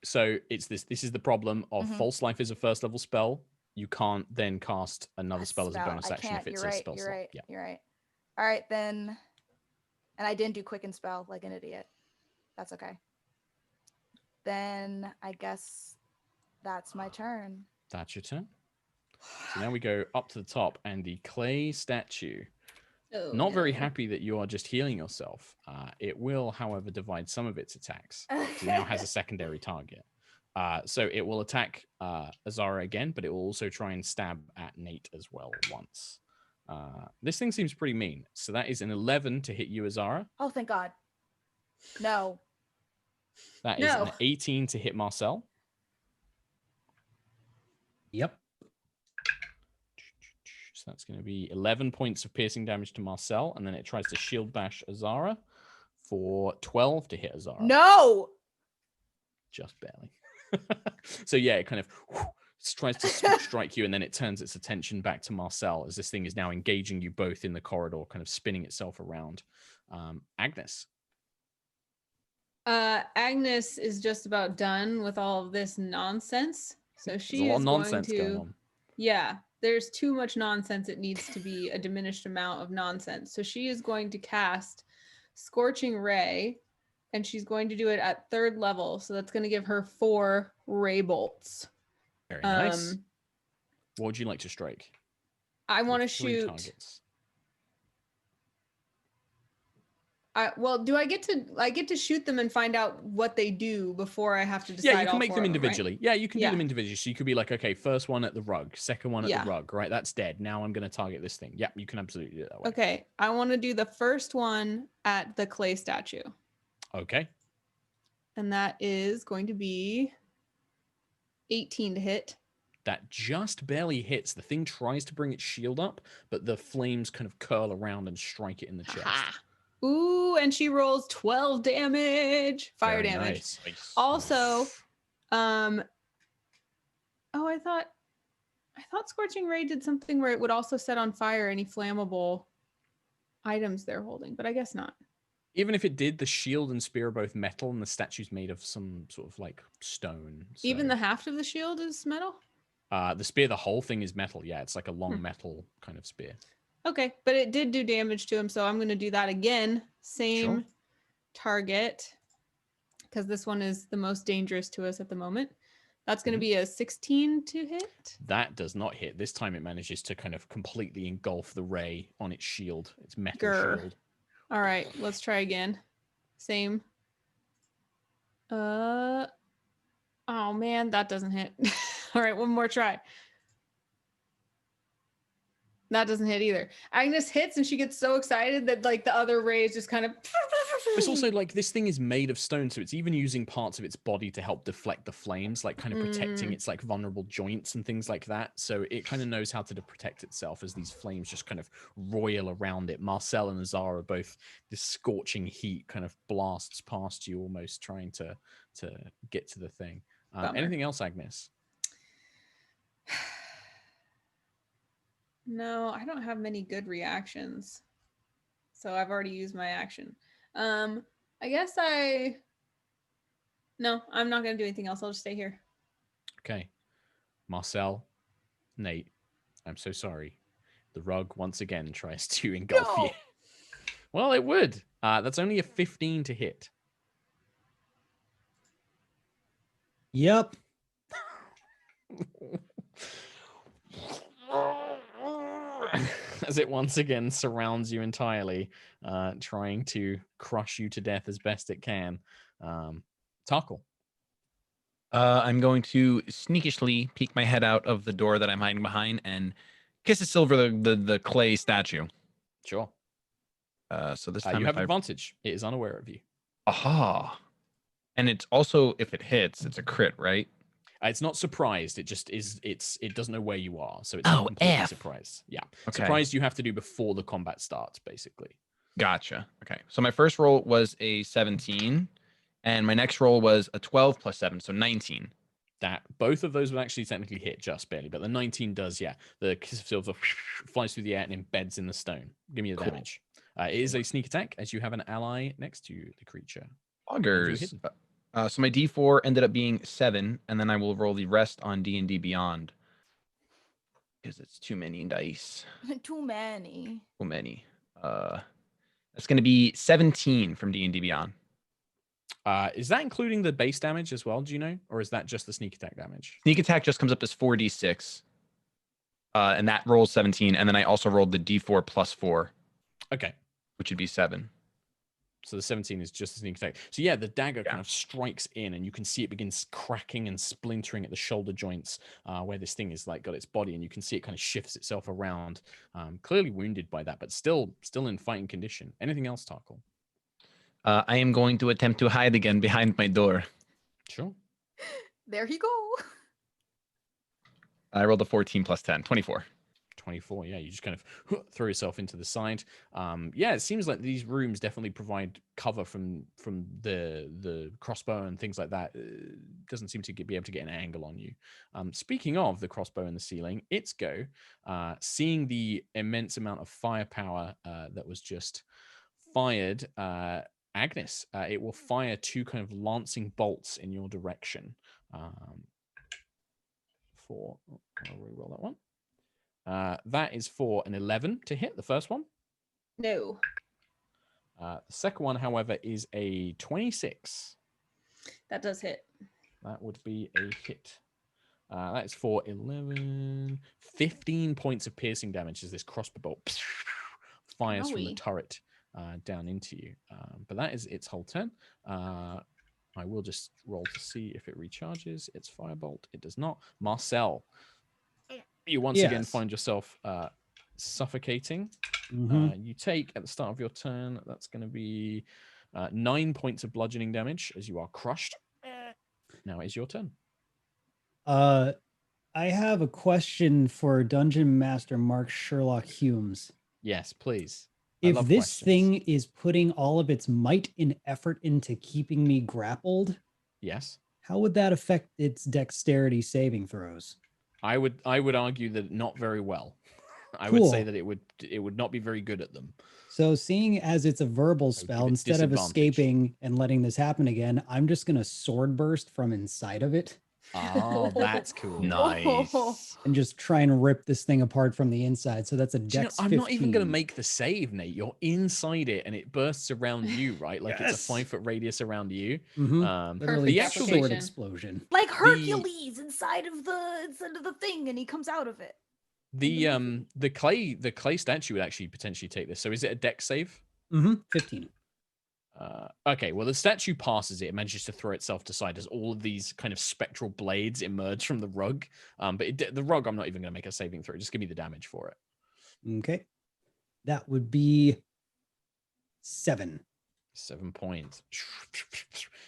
So it's this is the problem of False Life is a first level spell. You can't then cast another spell as a bonus action if it's a spell slot.
Right. You're right. All right, then. And I didn't do Quicken Spell like an idiot. That's okay. Then I guess that's my turn.
That's your turn. So now we go up to the top, and the clay statue. Not very happy that you are just healing yourself. It will, however, divide some of its attacks. It now has a secondary target. So it will attack Azara again, but it will also try and stab at Nate as well once. This thing seems pretty mean. So that is an 11 to hit you, Azara.
Oh, thank God. No.
That is an 18 to hit Marcel.
Yep.
So that's going to be 11 points of piercing damage to Marcel, and then it tries to shield bash Azara for 12 to hit Azara.
No!
Just barely. So yeah, it kind of tries to strike you, and then it turns its attention back to Marcel as this thing is now engaging you both in the corridor, kind of spinning itself around. Agnis.
Agnes is just about done with all of this nonsense. So she
There's a lot
is
of
going
nonsense
to,
going on.
yeah, there's too much nonsense. It needs to be a diminished amount of nonsense. So she is going to cast Scorching Ray, and she's going to do it at 3rd level. So that's going to give her 4 ray bolts.
Very nice. What would you like to strike?
I want to
3
shoot.
targets.
Well, do I get to shoot them and find out what they do before I have to decide?
Yeah, you can make them individually.
Right?
Yeah, you can do them individually. So you could be like, okay, first one at the rug, second one at the rug, right? That's dead. Now I'm going to target this thing. Yeah, you can absolutely do it that way.
Okay, I want to do the first one at the clay statue.
Okay.
And that is going to be 18 to hit.
That just barely hits. The thing tries to bring its shield up, but the flames kind of curl around and strike it in the chest.
Ooh, and she rolls 12 damage. Fire
Very
damage.
Nice.
Also, I thought Scorching Ray did something where it would also set on fire any flammable items they're holding, but I guess not.
Even if it did, the shield and spear are both metal, and the statue's made of some sort of like stone. So.
Even the haft of the shield is metal?
The spear, the whole thing is metal. Yeah, it's like a long metal kind of spear.
Okay, but it did do damage to him, so I'm going to do that again. Same target, because this one is the most dangerous to us at the moment. That's going to be a 16 to hit.
That does not hit. This time it manages to kind of completely engulf the ray on its shield, its metal shield.
All right, let's try again. Same. Oh man, that doesn't hit. All right, one more try. That doesn't hit either. Agnes hits and she gets so excited that like the other rays just kind of.
It's also like this thing is made of stone, so it's even using parts of its body to help deflect the flames, like kind of protecting its like vulnerable joints and things like that. So it kind of knows how to protect itself as these flames just kind of roil around it. Marcel and Azara both, this scorching heat kind of blasts past you, almost trying to get to the thing. Anything else, Agnes?
No, I don't have many good reactions. So I've already used my action. I guess no, I'm not going to do anything else. I'll just stay here.
Okay. Marcel, Nate, I'm so sorry. The rug once again tries to engulf you. Well, it would. That's only a 15 to hit.
Yep.
As it once again surrounds you entirely, trying to crush you to death as best it can. Tarkhal.
I'm going to sneakishly peek my head out of the door that I'm hiding behind and kiss a silver the clay statue.
Sure.
So this time
you have advantage. It is unaware of you.
Aha. And it's also, if it hits, it's a crit, right?
It's not surprised. It just is. It doesn't know where you are, so it's not completely surprised. Yeah,
okay.
Surprised you have to do before the combat starts, basically.
Gotcha. Okay, so my first roll was a 17, and my next roll was a 12 plus 7, so 19.
That both of those would actually technically hit just barely, but the 19 does. Yeah, the kiss of silver flies through the air and embeds in the stone. Give me the damage. It is a sneak attack, as you have an ally next to the creature.
Augers. So my D4 ended up being 7, and then I will roll the rest on D&D Beyond. Because it's too many dice.
Too many.
Too many. That's going to be 17 from D&D Beyond.
Is that including the base damage as well, do you know? Or is that just the sneak attack damage?
Sneak attack just comes up as 4d6. And that rolls 17, and then I also rolled the D4 plus 4.
Okay.
Which would be 7.
So the 17 is just a sneak attack. So yeah, the dagger kind of strikes in, and you can see it begins cracking and splintering at the shoulder joints where this thing is like got its body, and you can see it kind of shifts itself around. Clearly wounded by that, but still in fighting condition. Anything else, Tarkhal?
I am going to attempt to hide again behind my door.
Sure.
There you go.
I rolled a 14 plus 10, 24.
24. Yeah, you just kind of throw yourself into the side. Yeah, it seems like these rooms definitely provide cover from the crossbow and things like that. Doesn't seem to be able to get an angle on you. Speaking of the crossbow in the ceiling, its go. Seeing the immense amount of firepower that was just fired, Agnis, it will fire 2 kind of lancing bolts in your direction. I'll re-roll that one. That is for an 11 to hit, the first one.
No.
The second one, however, is a 26.
That does hit.
That would be a hit. That is for 15 points of piercing damage as this crossbow bolt fires from the turret down into you. But that is its whole turn. I will just roll to see if it recharges its firebolt. It does not. Marcel, you once again find yourself suffocating. You take, at the start of your turn, that's going to be 9 points of bludgeoning damage as you are crushed. Now it is your turn.
I have a question for Dungeon Master Mark SherlockHulmes.
Yes, please.
If this thing is putting all of its might and effort into keeping me grappled,
yes,
how would that affect its dexterity saving throws?
I would argue that not very well. I would say that it would not be very good at them.
So seeing as it's a verbal spell, instead of escaping and letting this happen again, I'm just going to sword burst from inside of it.
Oh, that's cool.
Nice.
And just try and rip this thing apart from the inside. So that's a dex 15.
I'm not even going to make the save, Nate. You're inside it and it bursts around you, right? Like it's a 5-foot radius around you.
Literally
the actual
sword explosion.
Like Hercules inside of the thing and he comes out of it.
The clay statue would actually potentially take this. So is it a dex save?
15.
Okay, well, the statue passes it. It manages to throw itself to side as all of these kind of spectral blades emerge from the rug. But the rug, I'm not even going to make a saving throw. Just give me the damage for it.
Okay. That would be 7.
7 points.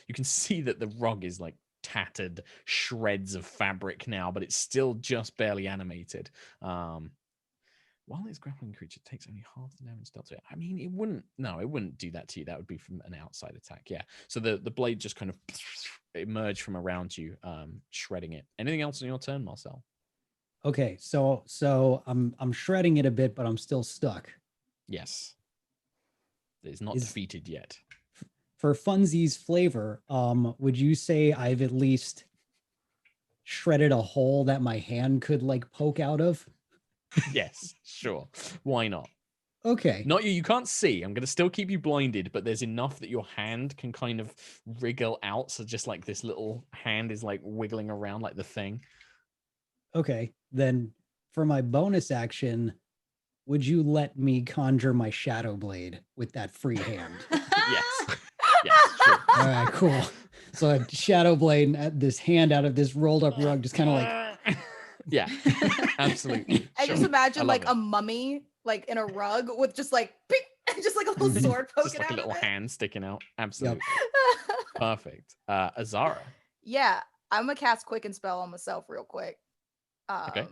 You can see that the rug is like tattered shreds of fabric now, but it's still just barely animated. While this grappling creature takes only half the damage dealt to it. I mean, it wouldn't do that to you. That would be from an outside attack. Yeah. So the blade just kind of emerged from around you, shredding it. Anything else on your turn, Marcel?
Okay, so I'm shredding it a bit, but I'm still stuck.
Yes. It's not defeated yet.
For funsies flavor, would you say I've at least shredded a hole that my hand could like poke out of?
Yes, sure. Why not?
Okay.
Not you. You can't see. I'm going to still keep you blinded, but there's enough that your hand can kind of wriggle out. So just like this little hand is like wiggling around like the thing.
Okay. Then for my bonus action, would you let me conjure my shadow blade with that free hand?
Yes. Yes, sure.
All right, cool. So a shadow blade and this hand out of this rolled up rug just kind of like...
Yeah, absolutely.
I just imagine like a mummy, like in a rug with just like, just like a little sword poking out.
Just like a little hand sticking out. Absolutely. Perfect. Azara.
Yeah, I'm gonna cast Quicken Spell on myself real quick.
Okay.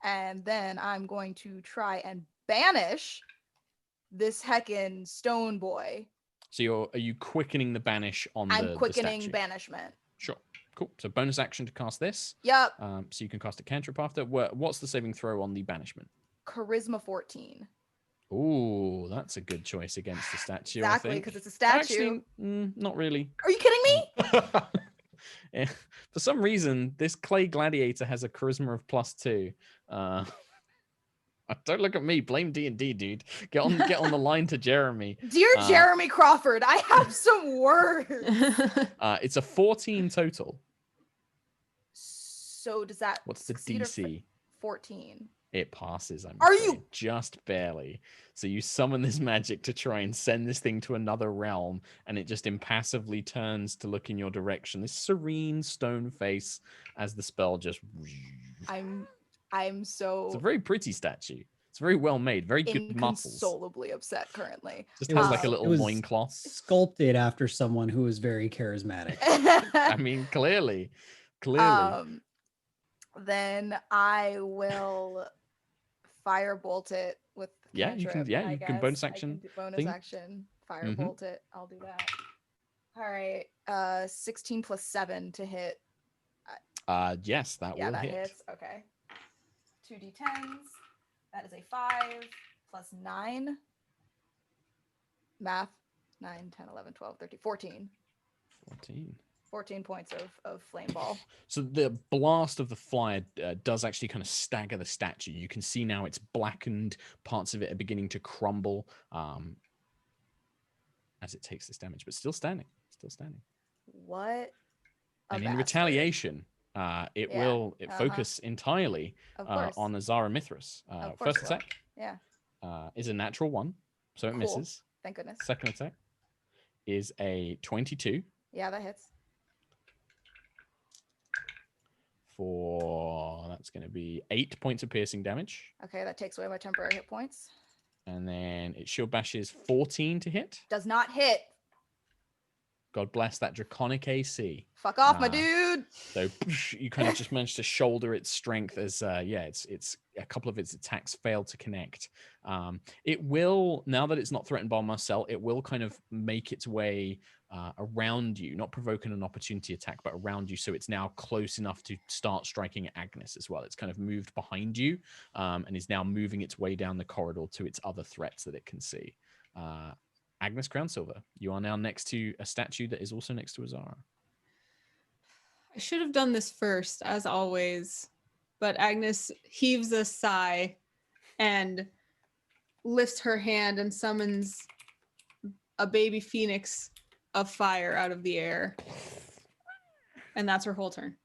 And then I'm going to try and banish this heckin' stone boy.
So are you quickening the banish on the
I'm quickening
statue?
banishment.
Sure. Cool. So bonus action to cast this.
Yep.
So you can cast a cantrip after. What's the saving throw on the banishment?
Charisma 14.
Ooh, that's a good choice against the statue.
Exactly, because it's a statue.
Actually, not really.
Are you kidding me?
Yeah. For some reason, this clay gladiator has a charisma of +2. Don't look at me. Blame D&D, dude. Get on the line to Jeremy.
Dear Jeremy Crawford, I have some words.
It's a 14 total.
So does that?
What's the DC?
14.
It passes.
Are you
just barely? So you summon this magic to try and send this thing to another realm, and it just impassively turns to look in your direction. This serene stone face as the spell just.
I'm so.
It's a very pretty statue. It's very well made. Very good muscles.
Inconsolably upset currently.
Just has like a little loincloth.
Sculpted after someone who is very charismatic.
I mean, clearly.
Then I will firebolt it with
Yeah, you can.
cantrip,
Yeah,
I
you can
guess.
bonus
I
action.
can do bonus
thing.
action firebolt it. I'll do that. All right. 16 plus 7 to hit.
Yes, that will
that
hit.
hits. Okay. 2d10s. That is a 5 plus 9. Math. 9, 10, 11, 12, 13, 14. 14 points of flame ball.
So the blast of the fire does actually kind of stagger the statue. You can see now it's blackened. Parts of it are beginning to crumble as it takes this damage, but still standing. Still standing.
What?
And in retaliation, it will focus entirely on Azara Mithras. First attack is a natural 1, so it misses.
Thank goodness.
Second attack is a 22.
Yeah, that hits.
That's going to be 8 points of piercing damage.
Okay, that takes away my temporary hit points.
And then it shield bashes 14 to hit.
Does not hit.
God bless that draconic AC.
Fuck off, my dude.
So you kind of just managed to shoulder its strength as it's a couple of its attacks failed to connect. It will, now that it's not threatened by Marcel, it will kind of make its way around you, not provoking an opportunity attack, but around you. So it's now close enough to start striking at Agnis as well. It's kind of moved behind you and is now moving its way down the corridor to its other threats that it can see. Agnis Crownsilver, you are now next to a statue that is also next to Azara.
I should have done this first, as always, but Agnis heaves a sigh and lifts her hand and summons a baby phoenix of fire out of the air. And that's her whole turn.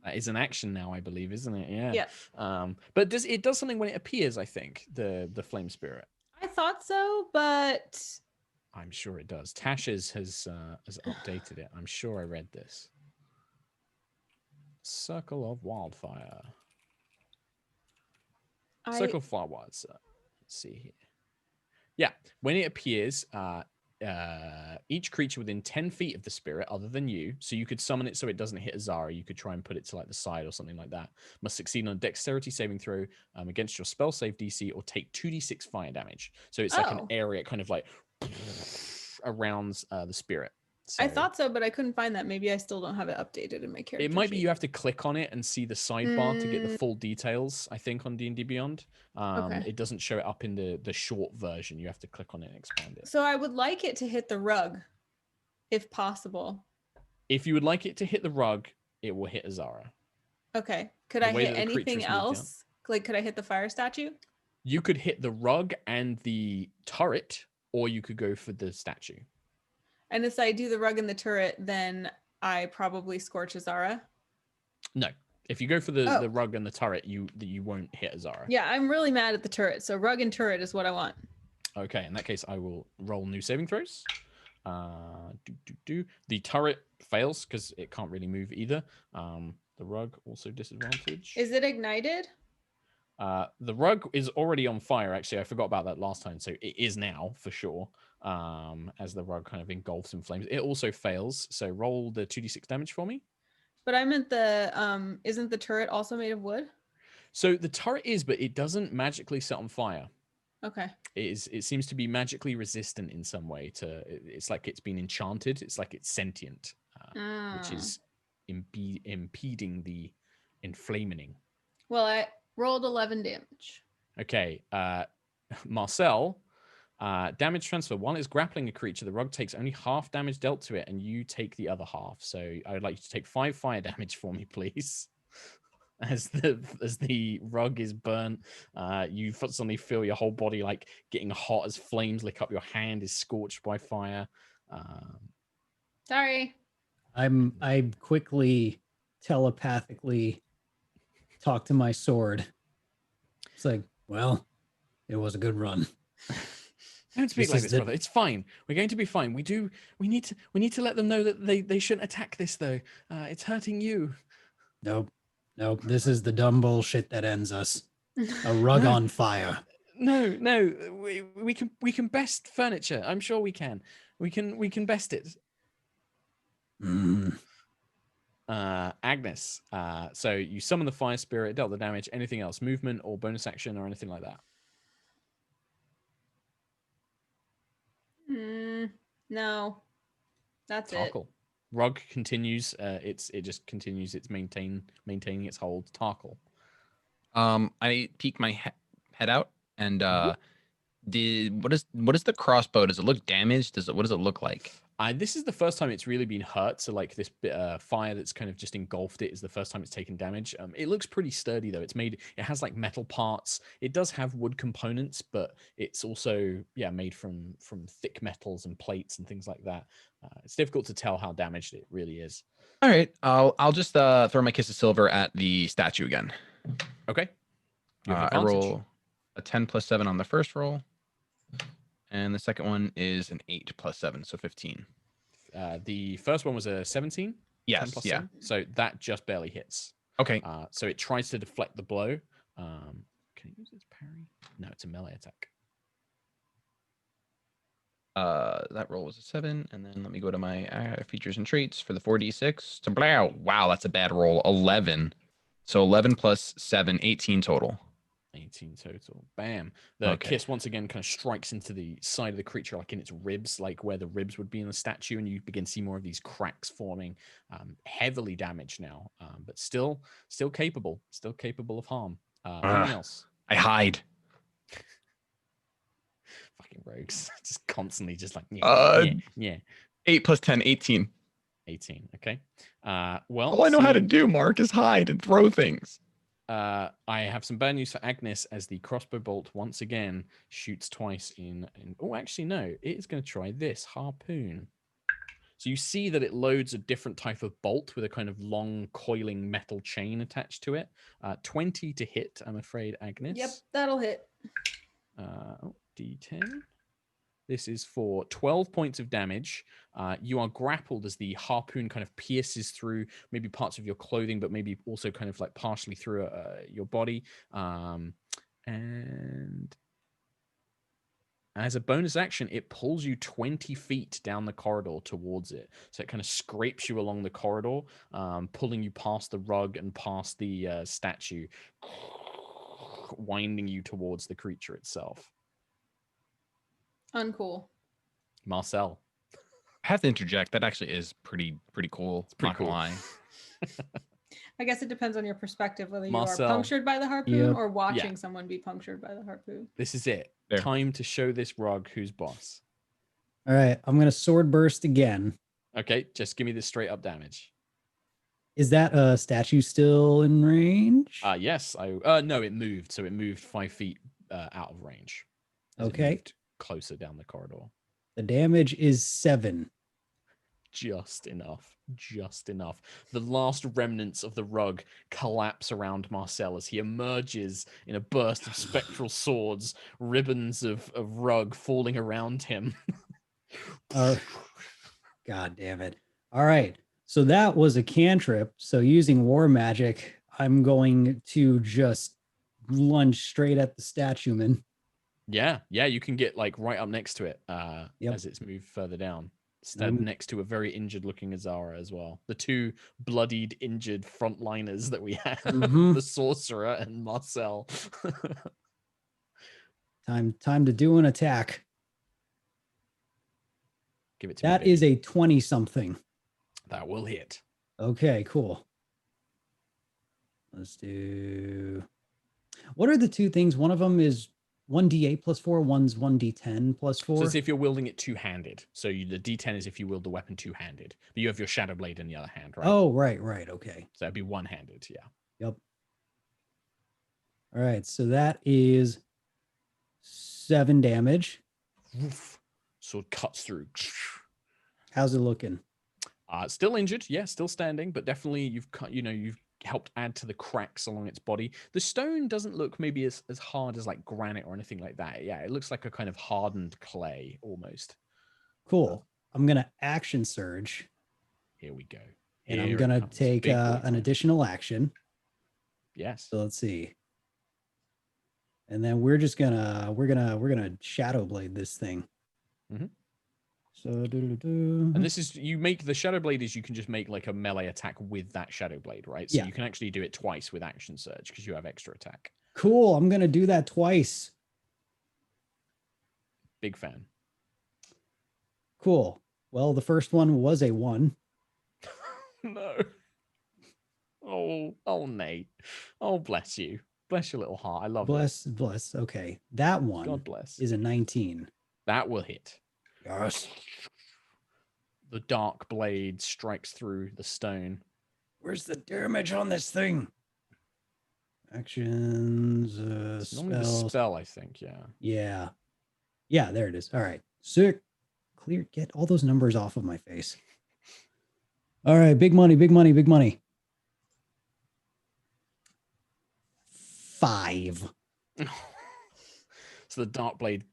That is an action now, I believe, isn't it?
Yeah.
But it does something when it appears, I think, the flame spirit.
I thought so, but
I'm sure it does. Tash has updated it. I'm sure I read this. Circle of Wildfire. Circle of Fire Let's see here. Yeah, when it appears, each creature within 10 feet of the spirit, other than you, so you could summon it so it doesn't hit Azara, you could try and put it to like the side or something like that, must succeed on a dexterity saving throw against your spell save DC or take 2d6 fire damage. So it's like an area kind of like around the spirit. So,
I thought so, but I couldn't find that. Maybe I still don't have it updated in my character
it might be
sheet.
you have to click on it and see the sidebar to get the full details, I think, on D&D Beyond. It doesn't show it up in the short version. You have to click on it and expand it.
So I would like it to hit the rug, if possible.
If you would like it to hit the rug, it will hit Azara.
Okay. Could I hit anything else? Like, could I hit the fire statue?
You could hit the rug and the turret, or you could go for the statue.
And if I do the rug and the turret, then I probably scorch Azara?
No. If you go for the rug and the turret, you won't hit Azara.
Yeah, I'm really mad at the turret. So rug and turret is what I want.
Okay, in that case, I will roll new saving throws. The turret fails because it can't really move either. The rug also disadvantage.
Is it ignited?
The rug is already on fire. Actually, I forgot about that last time. So it is now for sure. As the rug kind of engulfs in flames. It also fails. So roll the 2d6 damage for me.
But I meant the isn't the turret also made of wood?
So the turret is, but it doesn't magically set on fire.
Okay.
It seems to be magically resistant in some way to. It's like it's been enchanted. It's like it's sentient, which is impeding the inflaming.
Well, I rolled 11 damage.
Okay, Marcel. Damage transfer. While it's grappling a creature, the rug takes only half damage dealt to it, and you take the other half. So I would like you to take 5 fire damage for me, please. As the rug is burnt, you suddenly feel your whole body like getting hot as flames lick up. Your hand is scorched by fire.
Sorry.
I quickly telepathically talk to my sword. It's like, well, it was a good run.
Don't speak like this, brother. It's fine. We're going to be fine. We need to let them know that they shouldn't attack this though. It's hurting you.
Nope. This is the dumb bullshit that ends us. A rug on fire.
No. We can best furniture. I'm sure we can. We can best it. Agnis. So you summon the fire spirit, dealt the damage. Anything else? Movement or bonus action or anything like that?
No, that's
Tarkhal.
it.
Rug continues. It just continues its maintaining its hold. Tarkhal.
I peek my head out and what is the crossbow? Does it look damaged? What does it look like?
This is the first time it's really been hurt. So like this fire that's kind of just engulfed it is the first time it's taken damage. It looks pretty sturdy though. It has like metal parts. It does have wood components, but it's also made from thick metals and plates and things like that. It's difficult to tell how damaged it really is.
All right, I'll just throw my kiss of silver at the statue again.
Okay.
I roll a 10 plus 7 on the first roll. And the second one is an 8 plus 7, so 15.
The first one was a 17?
Yes,
7. So that just barely hits.
Okay.
So it tries to deflect the blow. Can it use its parry? No, it's a melee attack.
That roll was a 7, and then let me go to my features and traits for the 4d6. Wow, that's a bad roll. 11. So 11 plus 7, 18 total.
18 total. Bam. The kiss once again kind of strikes into the side of the creature, like in its ribs, like where the ribs would be in the statue, and you begin to see more of these cracks forming. Heavily damaged now, but still capable of harm. Anything else?
I hide.
Fucking rogues. Just constantly just like,
8 plus 10, 18.
18. Okay. Well,
all I know how to do, Mark, is hide and throw things.
I have some bad news for Agnis as the crossbow bolt once again shoots twice in oh, actually, no, it is going to try this harpoon. So you see that it loads a different type of bolt with a kind of long coiling metal chain attached to it. 20 to hit, I'm afraid, Agnis.
Yep, that'll hit.
D10. This is for 12 points of damage. You are grappled as the harpoon kind of pierces through maybe parts of your clothing, but maybe also kind of like partially through your body. And as a bonus action, it pulls you 20 feet down the corridor towards it. So it kind of scrapes you along the corridor, pulling you past the rug and past the statue, winding you towards the creature itself.
Uncool.
Marcel.
I have to interject. That actually is pretty cool.
It's pretty cool.
Lie.
I guess it depends on your perspective, whether
Marcel.
You are punctured by the harpoon or watching someone be punctured by the harpoon.
This is it.
There.
Time to show this rug who's boss.
All right, I'm going to sword burst again.
Okay, just give me the straight up damage.
Is that statue still in range?
Yes. No, it moved. So it moved 5 feet out of range.
Okay.
Closer down the corridor.
The damage is 7.
Just enough. The last remnants of the rug collapse around Marcel as he emerges in a burst of spectral swords, ribbons of rug falling around him.
God damn it. All right. So that was a cantrip. So using war magic, I'm going to just lunge straight at the statue man.
Yeah, you can get like right up next to it as it's moved further down. Stand next to a very injured looking Azara as well. The two bloodied, injured frontliners that we have, the sorcerer and Marcel.
Time to do an attack.
Give it to
that
me.
Is a 20-something.
That will hit.
Okay, cool. Let's do... What are the two things? One of them is 1d8 plus 4, one's 1d10 plus 4.
So it's if you're wielding it two-handed. So the d10 is if you wield the weapon two-handed. But you have your shadow blade in the other hand, right?
Oh, right. Okay.
So that'd be one-handed, yeah.
Yep. All right, so that is 7 damage.
Woof. Sword cuts through.
How's it looking?
Still injured, still standing, but definitely you've helped add to the cracks along its body. The stone doesn't look maybe as hard as like granite or anything like that. Yeah, it looks like a kind of hardened clay almost.
Cool. I'm gonna action surge.
Here we go.
And I'm gonna take an additional action.
Yes.
So let's see. And then we're gonna shadow blade this thing. So,
and this is, you make the Shadow Blade is you can just make like a melee attack with that Shadow Blade, right? So you can actually do it twice with Action Surge because you have extra attack.
Cool. I'm going to do that twice.
Big fan.
Cool. Well, the first one was a 1.
No. Oh, Nate. Oh, bless you. Bless your little heart. I love it.
Bless. Okay. That one
God bless.
is a 19.
That will hit.
Yes.
The dark blade strikes through the stone.
Where's the damage on this thing? Actions,
Normally the spell, I think, yeah.
Yeah. Yeah, there it is. All right. Sick. Clear. Get all those numbers off of my face. All right. Big money, big money, big money. 5.
So the dark blade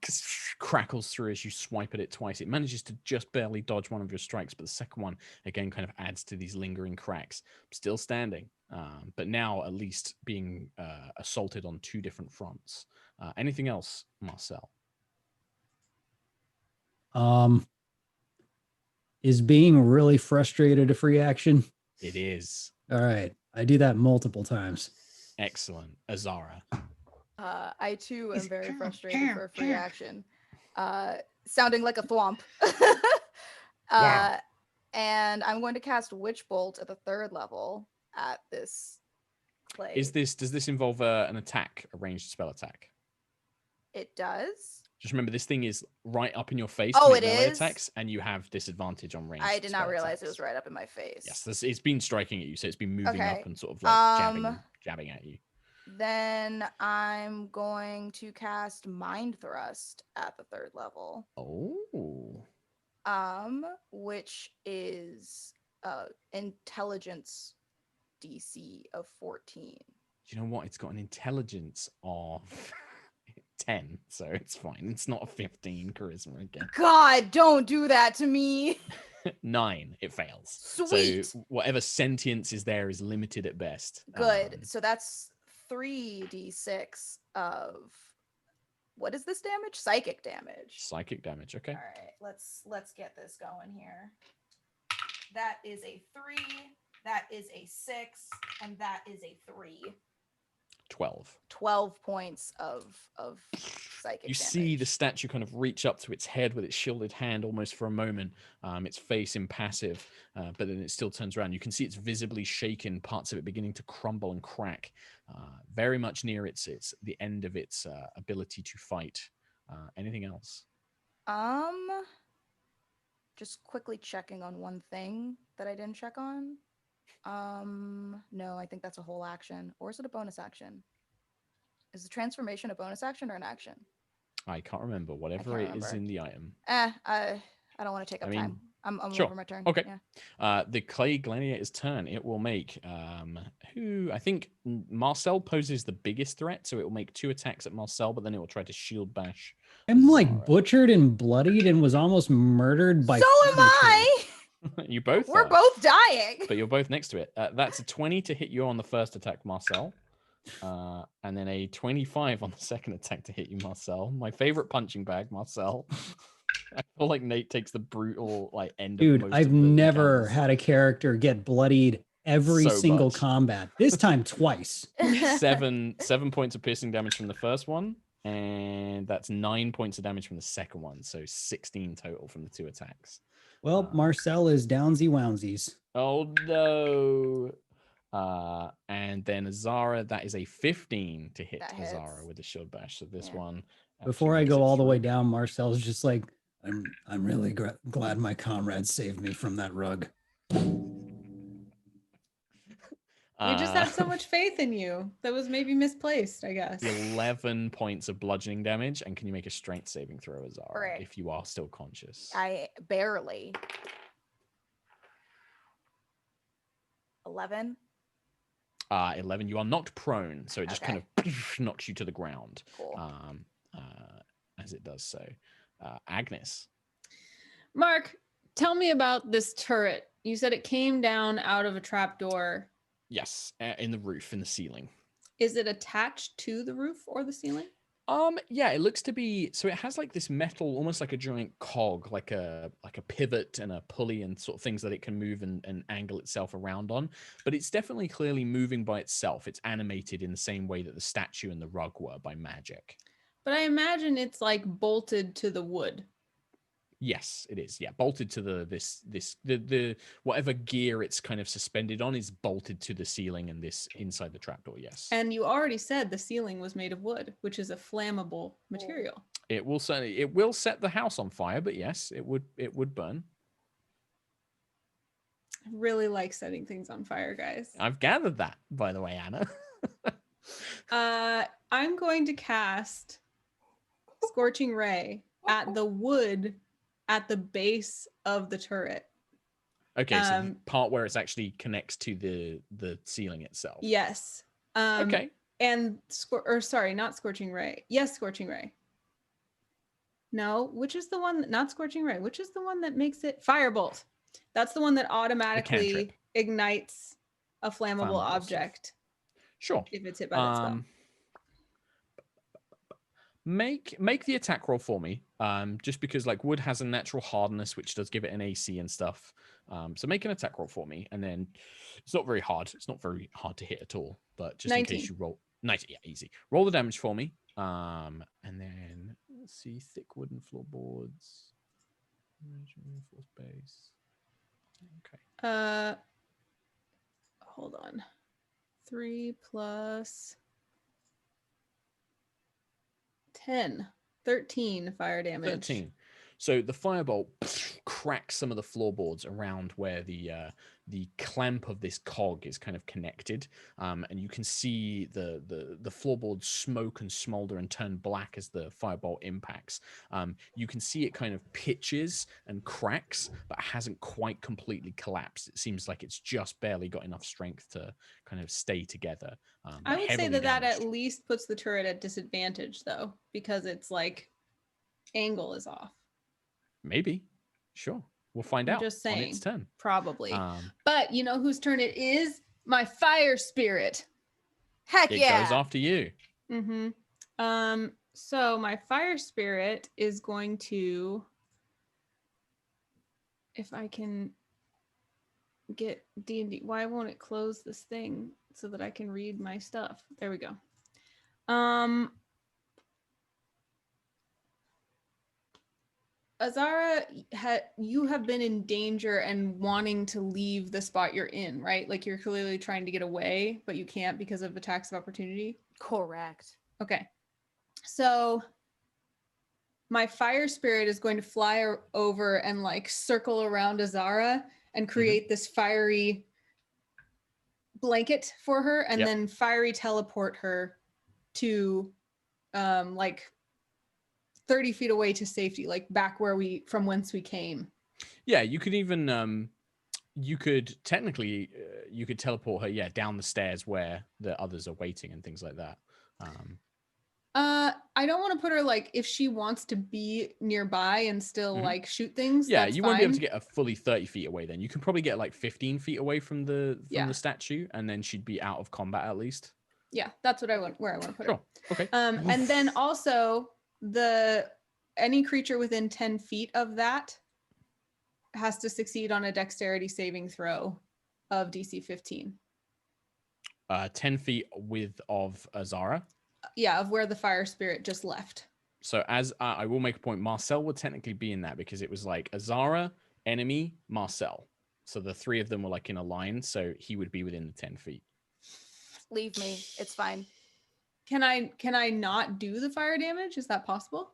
crackles through as you swipe at it twice. It manages to just barely dodge one of your strikes, but the second one, again, kind of adds to these lingering cracks. Still standing, but now at least being assaulted on 2 different fronts. Anything else, Marcel?
Is being really frustrated a free action?
It is.
All right. I do that multiple times.
Excellent. Azara.
I too am very frustrated for a free action. Sounding like a thwomp. And I'm going to cast Witch Bolt at the 3rd level at this clay.
Does this involve an attack, a ranged spell attack?
It does.
Just remember, this thing is right up in your face.
Oh,
it
is?
Attacks, and you have disadvantage on range.
I did not realize it was right up in my face.
Yes, it's been striking at you, so it's been moving up and sort of like jabbing at you.
Then I'm going to cast Mind Thrust at the 3rd level.
Oh.
Which is intelligence DC of 14.
You know what? It's got an intelligence of 10, so it's fine. It's not a 15 charisma again.
God, don't do that to me.
9, it fails.
Sweet.
So whatever sentience is there is limited at best.
Good. So that's 3d6 of, what is this damage? Psychic damage.
Psychic damage. Okay.
All right. Let's get this going here. That is a 3. That is a 6, and that is a 3. 12 points of psychic
you
damage.
See the statue kind of reach up to its head with its shielded hand almost for a moment, its face impassive, but then it still turns around. You can see it's visibly shaken, parts of it beginning to crumble and crack, very much near its the end of its ability to fight. Anything else?
Just quickly checking on one thing that I didn't check on. No, I think that's a whole action. Or is it a bonus action? Is the transformation a bonus action or an action?
I can't remember. Whatever it is in the item.
I don't want to take up time. I'm
sure.
over my turn.
Okay.
Yeah.
The Clay Gladiator's turn. It will make who I think Marcel poses the biggest threat, so it will make 2 attacks at Marcel, but then it will try to shield bash.
I'm like butchered and bloodied and was almost murdered by.
So am I.
You both.
We're both dying.
But you're both next to it. That's a 20 to hit you on the first attack, Marcel. And then a 25 on the second attack to hit you, Marcel. My favorite punching bag, Marcel. I feel like Nate takes the brutal end.
Dude,
of most
I've
of the
never
encounters.
had a character get bloodied every
So
single
much.
combat. This time twice.
7 points of piercing damage from the first one, and that's 9 points of damage from the second one. So 16 total from the 2 attacks.
Well, Marcel is downsy wounsies.
Oh no. And then Azara, that is a 15 to hit Azara with the shield bash. So this one.
Before I go all the way down, Marcel's just like, I'm really glad my comrade saved me from that rug.
We just had so much faith in you. That was maybe misplaced, I guess.
11 points of bludgeoning damage. And can you make a strength saving throw, Azara, if you are still conscious?
I barely. 11.
11. You are knocked prone, so it just kind of knocks you to the ground.
Cool.
As it does so. Agnis.
Mark, tell me about this turret. You said it came down out of a trapdoor.
Yes, in the roof, in the ceiling.
Is it attached to the roof or the ceiling?
Yeah, it looks to be, so it has like this metal, almost like a giant cog, like a pivot and a pulley and sort of things that it can move and angle itself around on. But it's definitely clearly moving by itself. It's animated in the same way that the statue and the rug were by magic.
But I imagine it's like bolted to the wood.
Yes, it is. Yeah, bolted to the whatever gear it's kind of suspended on is bolted to the ceiling and this inside the trapdoor. Yes.
And you already said the ceiling was made of wood, which is a flammable material.
It will set the house on fire, but yes, it would burn.
I really like setting things on fire, guys.
I've gathered that, by the way, Anna.
I'm going to cast Scorching Ray at the wood at the base of the turret.
Okay, so the part where it's actually connects to the ceiling itself.
Yes.
Okay.
And not Scorching Ray. Yes, Scorching Ray. No, which is the one not Scorching Ray? Which is the one that makes it Firebolt? That's the one that automatically ignites a flammable object.
Sure.
If it's hit by that spell.
Make the attack roll for me. Just because like wood has a natural hardness, which does give it an AC and stuff. So make an attack roll for me, and then it's not very hard. It's not very hard to hit at all. But just
19.
in case you roll 90, yeah, easy. Roll the damage for me. And then let's see, thick wooden floorboards. Reinforced base. Okay.
Hold on. 3 plus 10. 13 fire damage.
13. So the firebolt cracks some of the floorboards around where the clamp of this cog is kind of connected, and you can see the floorboards smoke and smolder and turn black as the firebolt impacts. You can see it kind of pitches and cracks, but hasn't quite completely collapsed. It seems like it's just barely got enough strength to kind of stay together.
I would say that at least puts the turret at disadvantage, though, because it's like angle is off.
Maybe. Sure. We'll find out
just saying,
on its turn.
Probably. But you know whose turn it is? My fire spirit.
Heck yeah.
It goes after you.
Mm-hmm. So my fire spirit is going to, if I can get D&D, why won't it close this thing so that I can read my stuff? There we go. Azara, you have been in danger and wanting to leave the spot you're in, right? Like you're clearly trying to get away, but you can't because of attacks of opportunity.
Correct.
Okay. So my fire spirit is going to fly over and like circle around Azara and create this fiery blanket for her, and then fiery teleport her to like 30 feet away to safety, like back from whence we came.
Yeah, you could even you could technically you could teleport her down the stairs where the others are waiting and things like that.
I don't want to put her like, if she wants to be nearby and still like shoot things.
Yeah,
that's
you
fine.
won't be able to get her fully 30 feet away then. You can probably get like 15 feet away from the statue, and then she'd be out of combat at least.
Yeah, that's what I want, where I want to put her.
Okay.
And then also any creature within 10 feet of that has to succeed on a dexterity saving throw of DC 15.
10 feet of Azara.
Yeah, of where the fire spirit just left.
So as I will make a point, Marcel would technically be in that because it was like Azara, enemy, Marcel. So the three of them were like in a line, so he would be within the 10 feet.
Leave me. It's fine.
Can I not do the fire damage? Is that possible?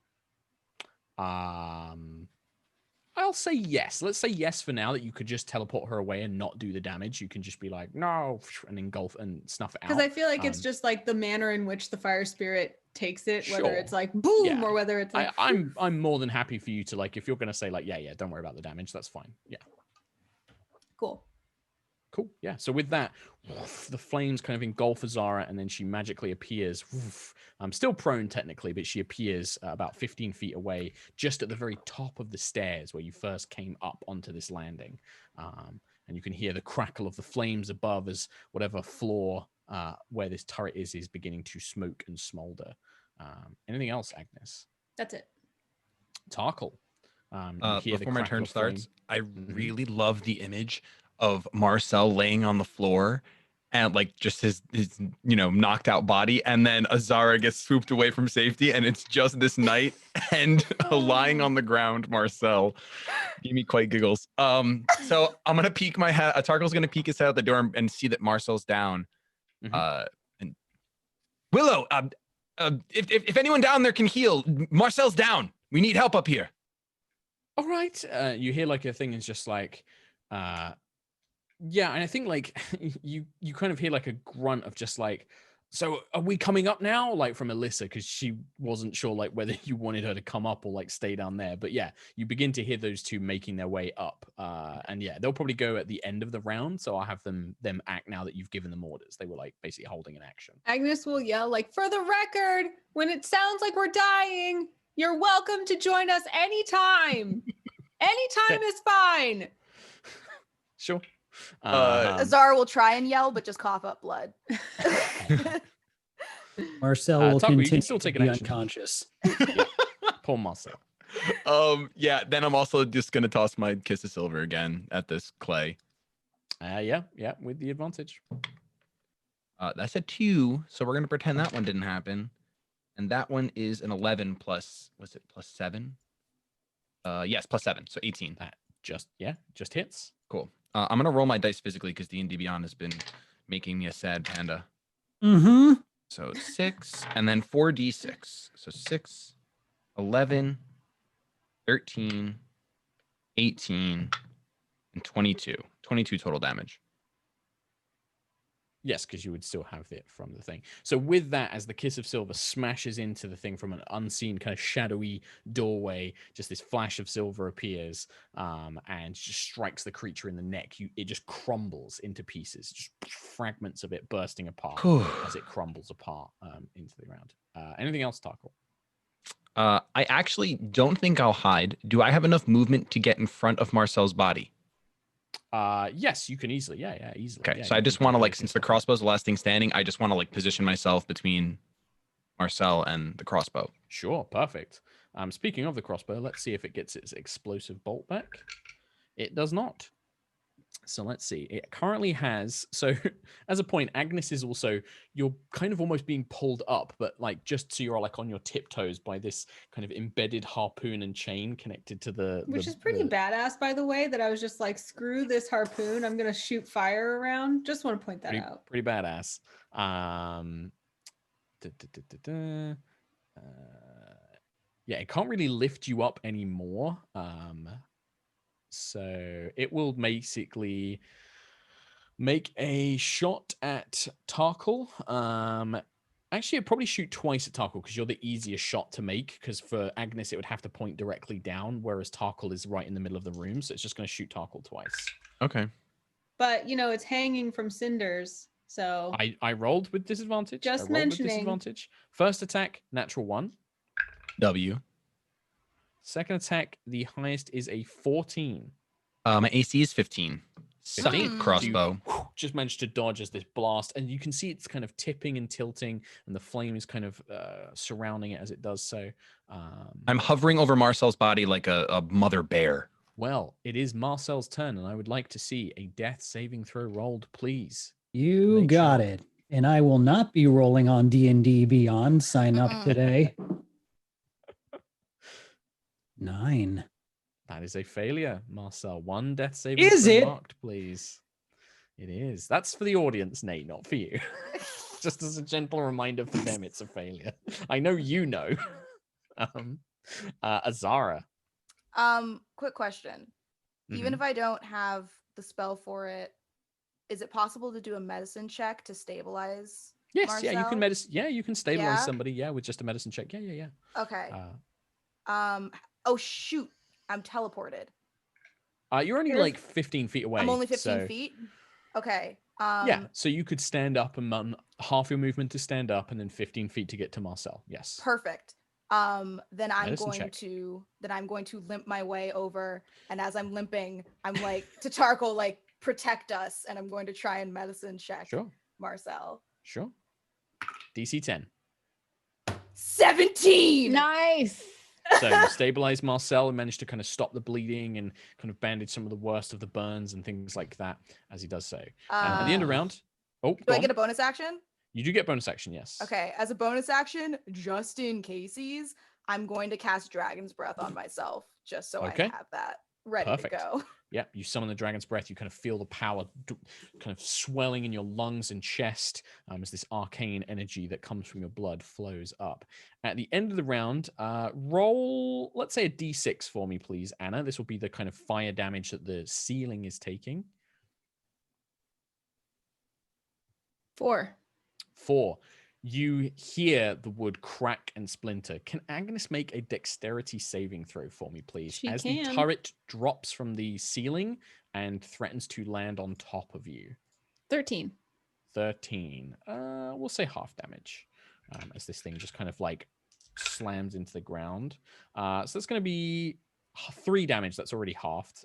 I'll say yes. Let's say yes for now, that you could just teleport her away and not do the damage. You can just be like, no, and engulf and snuff it out.
Because I feel like it's just like the manner in which the fire spirit takes it, whether it's like boom or whether it's like
I'm more than happy for you to, like, if you're gonna say like, yeah, don't worry about the damage, that's fine. Yeah.
Cool.
Yeah. So with that, the flames kind of engulf Azara, and then she magically appears. I'm still prone technically, but she appears about 15 feet away, just at the very top of the stairs where you first came up onto this landing. And you can hear the crackle of the flames above as whatever floor where this turret is beginning to smoke and smolder. Anything else, Agnes?
That's it.
Tarkhal.
Before my turn starts, I really love the image of Marcel laying on the floor and like just his knocked out body, and then Azara gets swooped away from safety, and it's just this knight and lying on the ground Marcel. Gave me quite giggles. So I'm gonna peek my head. Tarkhal's gonna peek his head out the door and see that Marcel's down. And Willow, if anyone down there can heal, Marcel's down. We need help up here.
All right. You hear like a thing is just like, yeah, and I think like you kind of hear like a grunt of just like, so are we coming up now? Like from Alyssa, because she wasn't sure like whether you wanted her to come up or like stay down there. But yeah, you begin to hear those two making their way up. And yeah, they'll probably go at the end of the round. So I'll have them act now that you've given them orders. They were like basically holding an action.
Agnes will yell like, for the record, when it sounds like we're dying, you're welcome to join us anytime. Anytime is fine.
Sure.
Azara will try and yell, but just cough up blood.
Marcel will continue
still take
to be
an action.
unconscious.
Yeah. Poor Marcel.
Yeah, then I'm also just gonna toss my Kiss of Silver again at this clay.
Yeah, with the advantage.
That's a 2, so we're gonna pretend that one didn't happen. And that one is an 11 plus, was it plus 7? Yes, plus 7, so 18.
That just hits.
Cool. I'm gonna roll my dice physically because D&D Beyond has been making me a sad panda. So 6 and then 4d6. So 6, 11, 13, 18, and 22. 22 total damage.
Yes, because you would still have it from the thing. So with that, as the Kiss of Silver smashes into the thing from an unseen kind of shadowy doorway, just this flash of silver appears and just strikes the creature in the neck. It just crumbles into pieces, just fragments of it bursting apart as it crumbles apart into the ground. Anything else, Tarkhal?
I actually don't think I'll hide. Do I have enough movement to get in front of Marcel's body?
Yes, you can easily. Yeah, easily.
Okay,
yeah,
so I just want to like, since the crossbow's the last thing standing, I just want to like position myself between Marcel and the crossbow.
Sure, perfect. Speaking of the crossbow, let's see if it gets its explosive bolt back. It does not. So let's see. It currently has, so as a point, Agnes is also, you're kind of almost being pulled up, but like just so you're like on your tiptoes by this kind of embedded harpoon and chain connected to the...
Which is pretty badass, by the way, that I was just like, screw this harpoon. I'm going to shoot fire around. Just want to point that out. Pretty
badass. Yeah, it can't really lift you up anymore. So it will basically make a shot at Tarkhal. Actually, it'd probably shoot twice at Tarkhal because you're the easiest shot to make. Because for Agnes, it would have to point directly down, whereas Tarkhal is right in the middle of the room. So it's just going to shoot Tarkhal twice.
Okay.
But, you know, it's hanging from cinders. So
I rolled with disadvantage.
Just mentioning.
Disadvantage. First attack, natural 1.
W.
Second attack, the highest is a 14.
My AC is 15. Suck it, crossbow.
You just managed to dodge as this blast, and you can see it's kind of tipping and tilting, and the flame is kind of surrounding it as it does so.
I'm hovering over Marcel's body like a mother bear.
Well, it is Marcel's turn, and I would like to see a death saving throw rolled, please.
You got it. And I will not be rolling on D&D Beyond. Sign up today. 9.
That is a failure, Marcel. 1 death saving
is
throw
it
marked, please. It is. That's for the audience, Nate, not for you. Just as a gentle reminder for them, it's a failure. I know you know. Azara.
Quick question. Even if I don't have the spell for it, is it possible to do a medicine check to stabilize?
Yes,
Marcel?
yeah, you can you can stabilize somebody, with just a medicine check. Yeah.
Okay. Oh shoot, I'm teleported.
You're only like 15 feet away.
I'm only 15 feet? Okay.
Yeah, so you could stand up and half your movement to stand up and then 15 feet to get to Marcel. Yes.
Perfect. Then I'm going to limp my way over, and as I'm limping, I'm like to Tarkhal, like, protect us, and I'm going to try and medicine check Marcel.
Sure. DC 10.
17.
Nice.
So you stabilize Marcel and manage to kind of stop the bleeding and kind of bandage some of the worst of the burns and things like that as he does so. At the end of the round,
do I get a bonus action?
You do get bonus action, yes.
Okay, as a bonus action, just in cases, I'm going to cast Dragon's Breath on myself, just so I have that ready to go.
Yeah, you summon the Dragon's Breath. You kind of feel the power kind of swelling in your lungs and chest as this arcane energy that comes from your blood flows up. At the end of the round, roll, let's say a d6 for me, please, Anna. This will be the kind of fire damage that the ceiling is taking.
4.
4. You hear the wood crack and splinter. Can Agnes make a dexterity saving throw for me, please?
She
As
can.
the turret drops from the ceiling and threatens to land on top of you.
13.
13. We'll say half damage as this thing just kind of like slams into the ground. So that's going to be 3 damage. That's already halved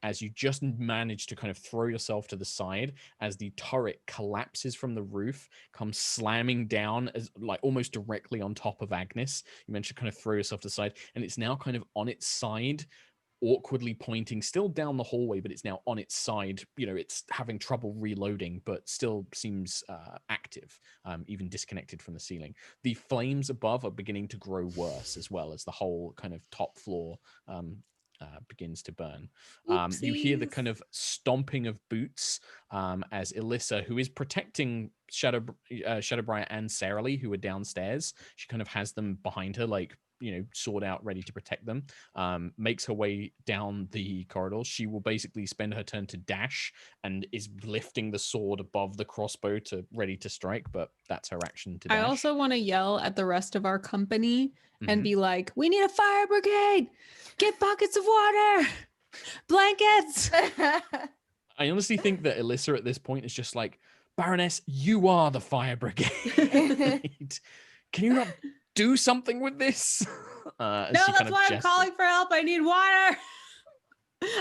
as you just manage to kind of throw yourself to the side as the turret collapses from the roof, comes slamming down as like almost directly on top of Agnes. You managed to kind of throw yourself to the side, and it's now kind of on its side, awkwardly pointing still down the hallway, but it's now on its side. You know, it's having trouble reloading, but still seems active, even disconnected from the ceiling. The flames above are beginning to grow worse as well as the whole kind of top floor begins to burn. You hear the kind of stomping of boots as Alyssa, who is protecting Shadowbriar and Sarah Lee, who are downstairs. She kind of has them behind her, like, you know, sword out, ready to protect them, makes her way down the corridor. She will basically spend her turn to dash and is lifting the sword above the crossbow to ready to strike, but that's her action to dash.
I also want to yell at the rest of our company and be like, we need a fire brigade, get buckets of water, blankets.
I honestly think that Alyssa at this point is just like, Baroness, you are the fire brigade. Can you not do something with this?
No, that's why I'm calling for help. I need water.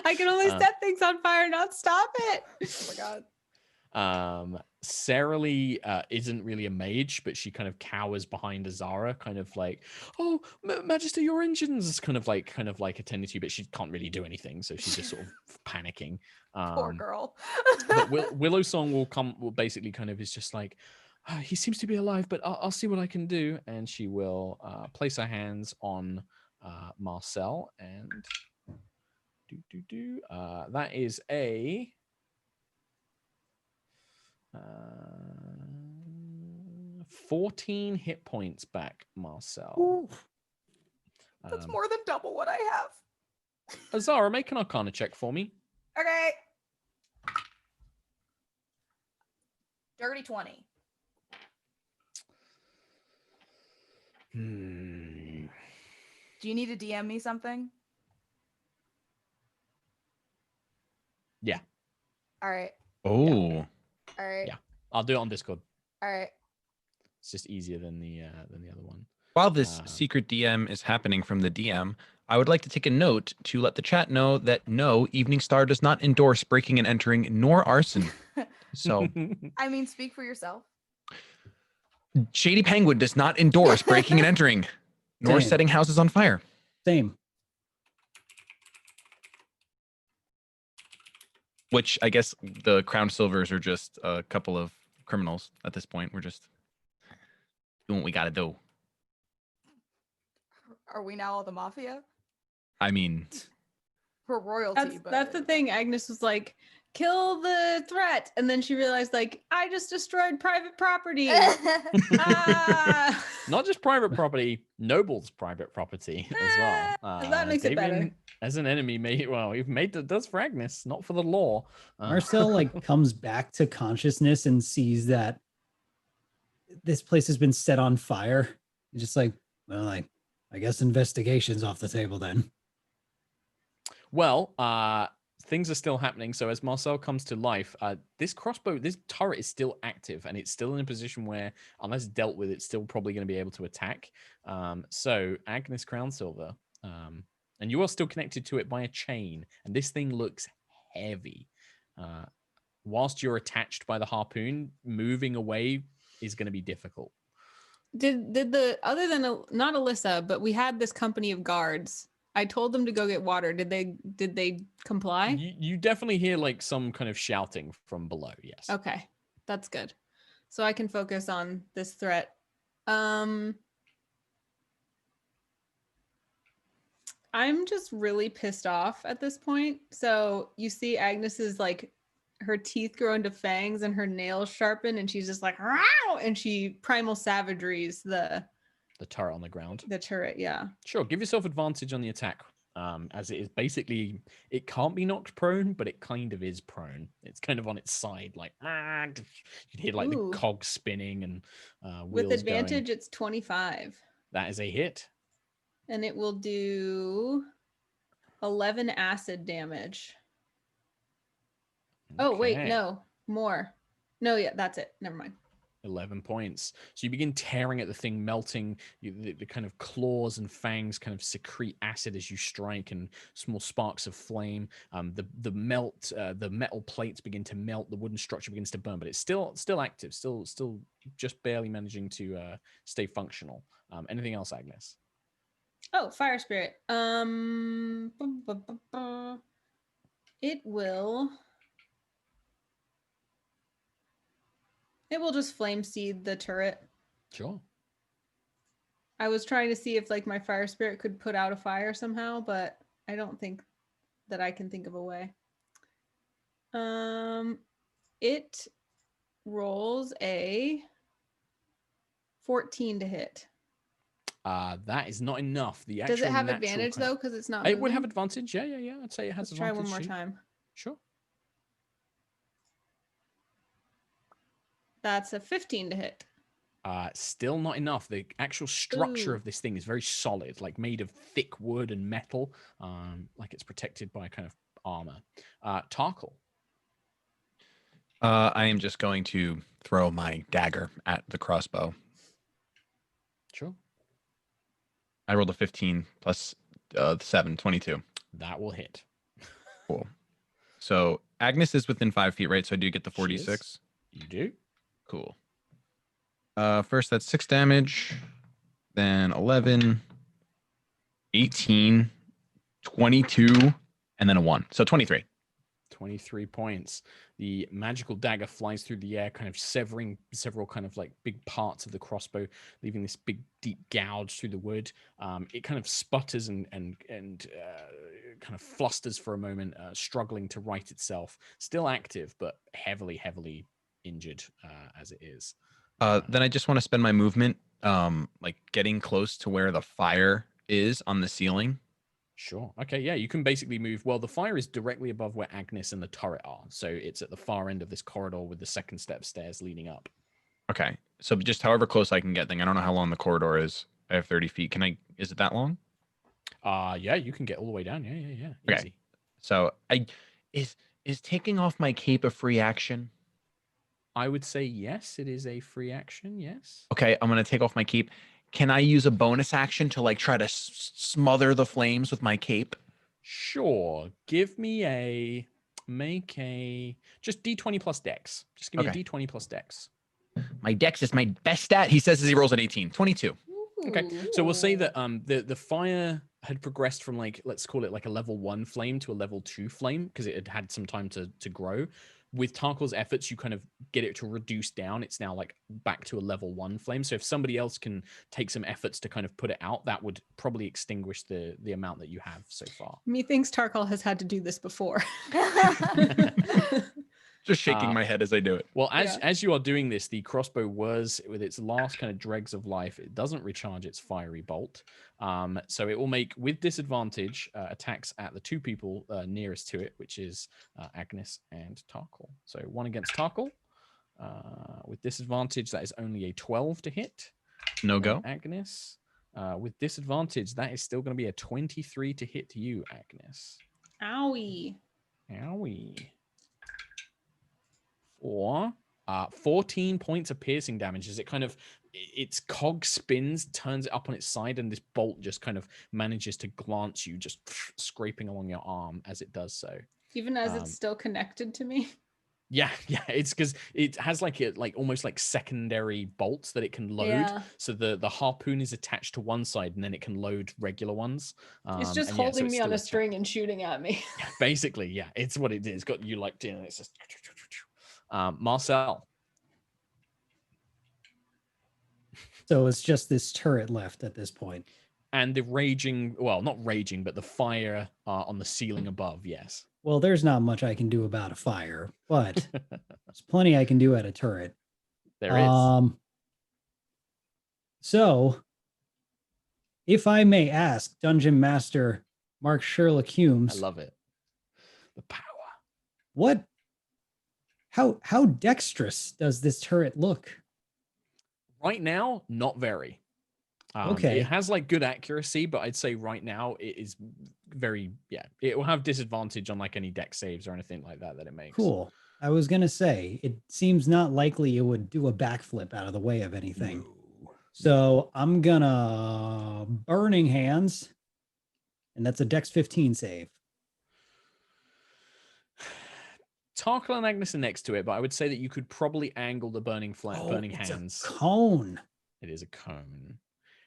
I can only set things on fire, not stop it.
Oh my god.
Sarah Lee isn't really a mage, but she kind of cowers behind Azara, kind of like, oh, Majesty, your engines, kind of like attending to you, but she can't really do anything, so she's just sort of panicking.
Poor girl.
But Willow Song will basically kind of is just like, he seems to be alive, but I'll see what I can do. And she will place her hands on Marcel and that is a 14 hit points back, Marcel.
That's more than double what I have.
Azara, make an Arcana check for me.
Okay. Dirty 20. Do you need to DM me something?
Yeah.
All right.
Oh.
Yeah.
All right.
Yeah. I'll do it on Discord.
All right.
It's just easier than the other one.
While this secret DM is happening from the DM, I would like to take a note to let the chat know that no, Eveningstar does not endorse breaking and entering nor arson. So
I mean, speak for yourself.
ShadyPenguinn does not endorse breaking and entering nor setting houses on fire.
Same.
Which I guess the Crownsilvers are just a couple of criminals at this point. We're just doing what we got to do.
Are we now all the mafia?
I mean,
we're royalty.
That's the thing. Agnes was like, kill the threat. And then she realized, like, I just destroyed private property.
Not just private property, Noble's private property as well.
That makes it better.
As an enemy, we've made it does for Agnes, not for the law.
Marcel like comes back to consciousness and sees that this place has been set on fire. He's just like, well, I guess investigation's off the table then.
Well, things are still happening. So as Marcel comes to life, this turret is still active, and it's still in a position where, unless dealt with, it's still probably going to be able to attack. So Agnis Crownsilver, and you are still connected to it by a chain, and this thing looks heavy. Whilst you're attached by the harpoon, moving away is going to be difficult.
Did the other than not Alyssa, but we had this company of guards. I told them to go get water. Did they comply?
You definitely hear like some kind of shouting from below. Yes.
Okay, that's good. So I can focus on this threat. I'm just really pissed off at this point. So you see Agnes's like her teeth grow into fangs and her nails sharpen, and she's just like, "Row!" And she primal savageries the
turret on the ground.
The turret, yeah.
Sure, give yourself advantage on the attack. As it is basically, it can't be knocked prone, but it kind of is prone. It's kind of on its side, like you can hear like the cogs spinning and wheels
with advantage,
going.
It's 25.
That is a hit,
and it will do 11 acid damage. Okay. Oh wait, no, more. No, yeah, that's it. Never mind.
11 points. So you begin tearing at the thing, melting. The kind of claws and fangs kind of secrete acid as you strike, and small sparks of flame. The metal plates begin to melt. The wooden structure begins to burn, but it's still active. Still just barely managing to stay functional. Anything else, Agnes?
Oh, fire spirit. It will just flame seed the turret.
Sure.
I was trying to see if like my fire spirit could put out a fire somehow, but I don't think that I can think of a way. It rolls a 14 to hit.
That is not enough.
Does it have advantage though? Because it's not.
It would have advantage. Yeah. I'd say it has.
Let's try one more time.
Sure.
That's a 15 to hit.
Still not enough. The actual structure of this thing is very solid, like made of thick wood and metal, like it's protected by kind of armor. Tarkhal.
I am just going to throw my dagger at the crossbow.
Sure.
I rolled a 15 plus 7, 22.
That will hit.
Cool. So Agnes is within 5 feet, right? So I do get the 46.
You do.
Cool. First, that's 6 damage. Then 11, 18, 22, and then a 1. So 23.
23 points. The magical dagger flies through the air, kind of severing several kind of like big parts of the crossbow, leaving this big deep gouge through the wood. It kind of sputters and kind of flusters for a moment, struggling to right itself. Still active, but heavily injured as it is.
Then I just want to spend my movement like getting close to where the fire is on the ceiling.
Sure. Okay, yeah, you can basically move. Well, the fire is directly above where Agnes and the turret are. So it's at the far end of this corridor with the second step stairs leading up.
Okay. So just however close I can get. I don't know how long the corridor is. I have 30 feet. Is it that long?
Yeah, you can get all the way down. Yeah.
Okay.
Easy.
So is taking off my cape a free action?
I would say yes, it is a free action, yes.
Okay, I'm going to take off my cape. Can I use a bonus action to like try to smother the flames with my cape?
Sure. Give me just D20 plus dex. Just give me a D20 plus dex.
My dex is my best stat, he says as he rolls an 18. 22.
Okay, so we'll say that the fire had progressed from like, let's call it like a level 1 flame to a level 2 flame because it had had some time to grow. With Tarkhal's efforts, you kind of get it to reduce down. It's now like back to a level 1 flame. So if somebody else can take some efforts to kind of put it out, that would probably extinguish the amount that you have so far.
Methinks Tarkhal has had to do this before.
Just shaking my head as I do it.
Well, as you are doing this, the crossbow whirs with its last kind of dregs of life. It doesn't recharge its fiery bolt. So it will make, with disadvantage, attacks at the 2 people nearest to it, which is Agnes and Tarkhal. So 1 against Tarkhal. With disadvantage, that is only a 12 to hit.
No go.
Agnes. With disadvantage, that is still going to be a 23 to hit you, Agnes.
Owie.
Or 14 points of piercing damage as it kind of, its cog spins, turns it up on its side, and this bolt just kind of manages to glance you, just scraping along your arm as it does so.
Even as it's still connected to me?
Yeah, it's because it has almost like secondary bolts that it can load. So the harpoon is attached to one side, and then it can load regular ones.
It's just
and
holding
it's
me on
still
a string and shooting at me.
Yeah, basically, yeah, it's what it is. It's got you like, it's just Marcel.
So it's just this turret left at this point.
And the raging, well, not raging, but the fire on the ceiling above. Yes.
Well, there's not much I can do about a fire, but there's plenty I can do at a turret.
There is.
So, if I may ask, Dungeon Master Mark SherlockHulmes,
I love it. The power.
How dexterous does this turret look?
Right now, not very.
Okay.
It has like good accuracy, but I'd say right now it is very, it will have disadvantage on like any dex saves or anything like that it makes.
Cool. I was going to say, it seems not likely it would do a backflip out of the way of anything. No. So I'm going to Burning Hands, and that's a dex 15 save.
Tarkhal and Agnis are next to it, but I would say that you could probably angle the burning hands.
A cone.
It is a cone.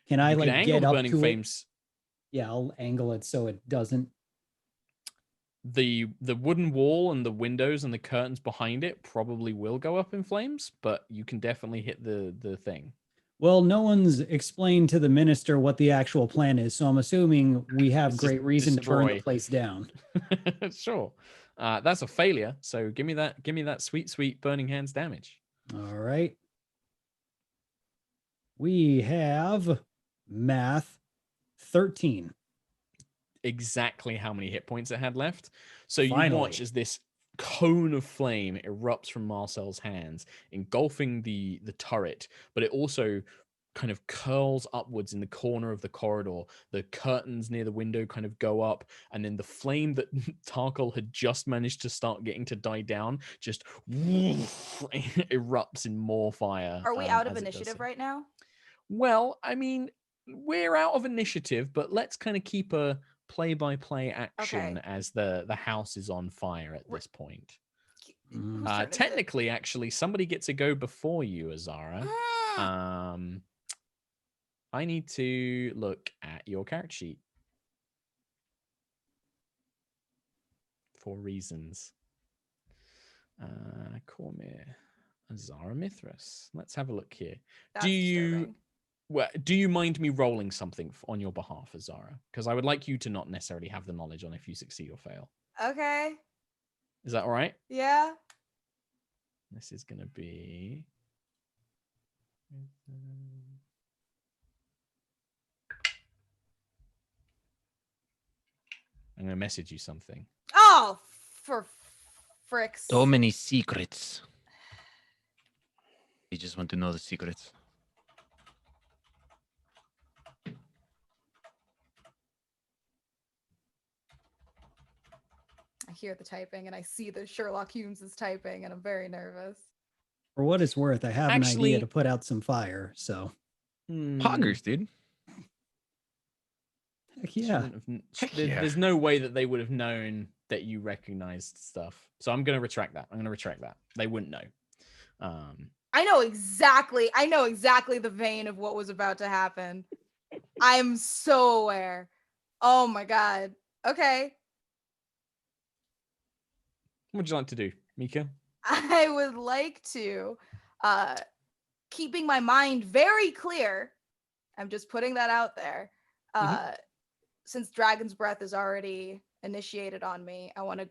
Can I like get up
burning
to
flames?
It? Yeah, I'll angle it so it doesn't.
The wooden wall and the windows and the curtains behind it probably will go up in flames, but you can definitely hit the thing.
Well, no one's explained to the minister what the actual plan is, so I'm assuming we have great reason to burn the place down.
Sure. That's a failure. So give me that sweet burning hands damage.
All right. We have math 13.
Exactly how many hit points it had left. So you watch as this cone of flame erupts from Marcel's hands, engulfing the turret, but it also kind of curls upwards in the corner of the corridor. The curtains near the window kind of go up, and then the flame that Tarkhal had just managed to start getting to die down just erupts in more fire.
Are we out of initiative right now?
Well, I mean, we're out of initiative, but let's kind of keep a play-by-play action as the house is on fire at this point. Technically, actually, somebody gets a go before you, Azara. I need to look at your character sheet for reasons. Call me Azara Mithras. Let's have a look here.
That's disturbing.
Do you mind me rolling something on your behalf, Azara? Because I would like you to not necessarily have the knowledge on if you succeed or fail.
Okay.
Is that all right?
Yeah.
This is going to be... I'm going to message you something.
Oh, for fricks.
So many secrets. You just want to know the secrets.
I hear the typing and I see that SherlockHulmes is typing and I'm very nervous.
For what it's worth, I have an idea to put out some fire, so.
Poggers, dude.
Heck yeah.
There's no way that they would have known that you recognized stuff. So I'm going to retract that. They wouldn't know.
I know exactly the vein of what was about to happen. I'm so aware. Oh my God. Okay.
What would you like to do, Mica?
I would like to, keeping my mind very clear, I'm just putting that out there, since Dragon's Breath is already initiated on me, I want to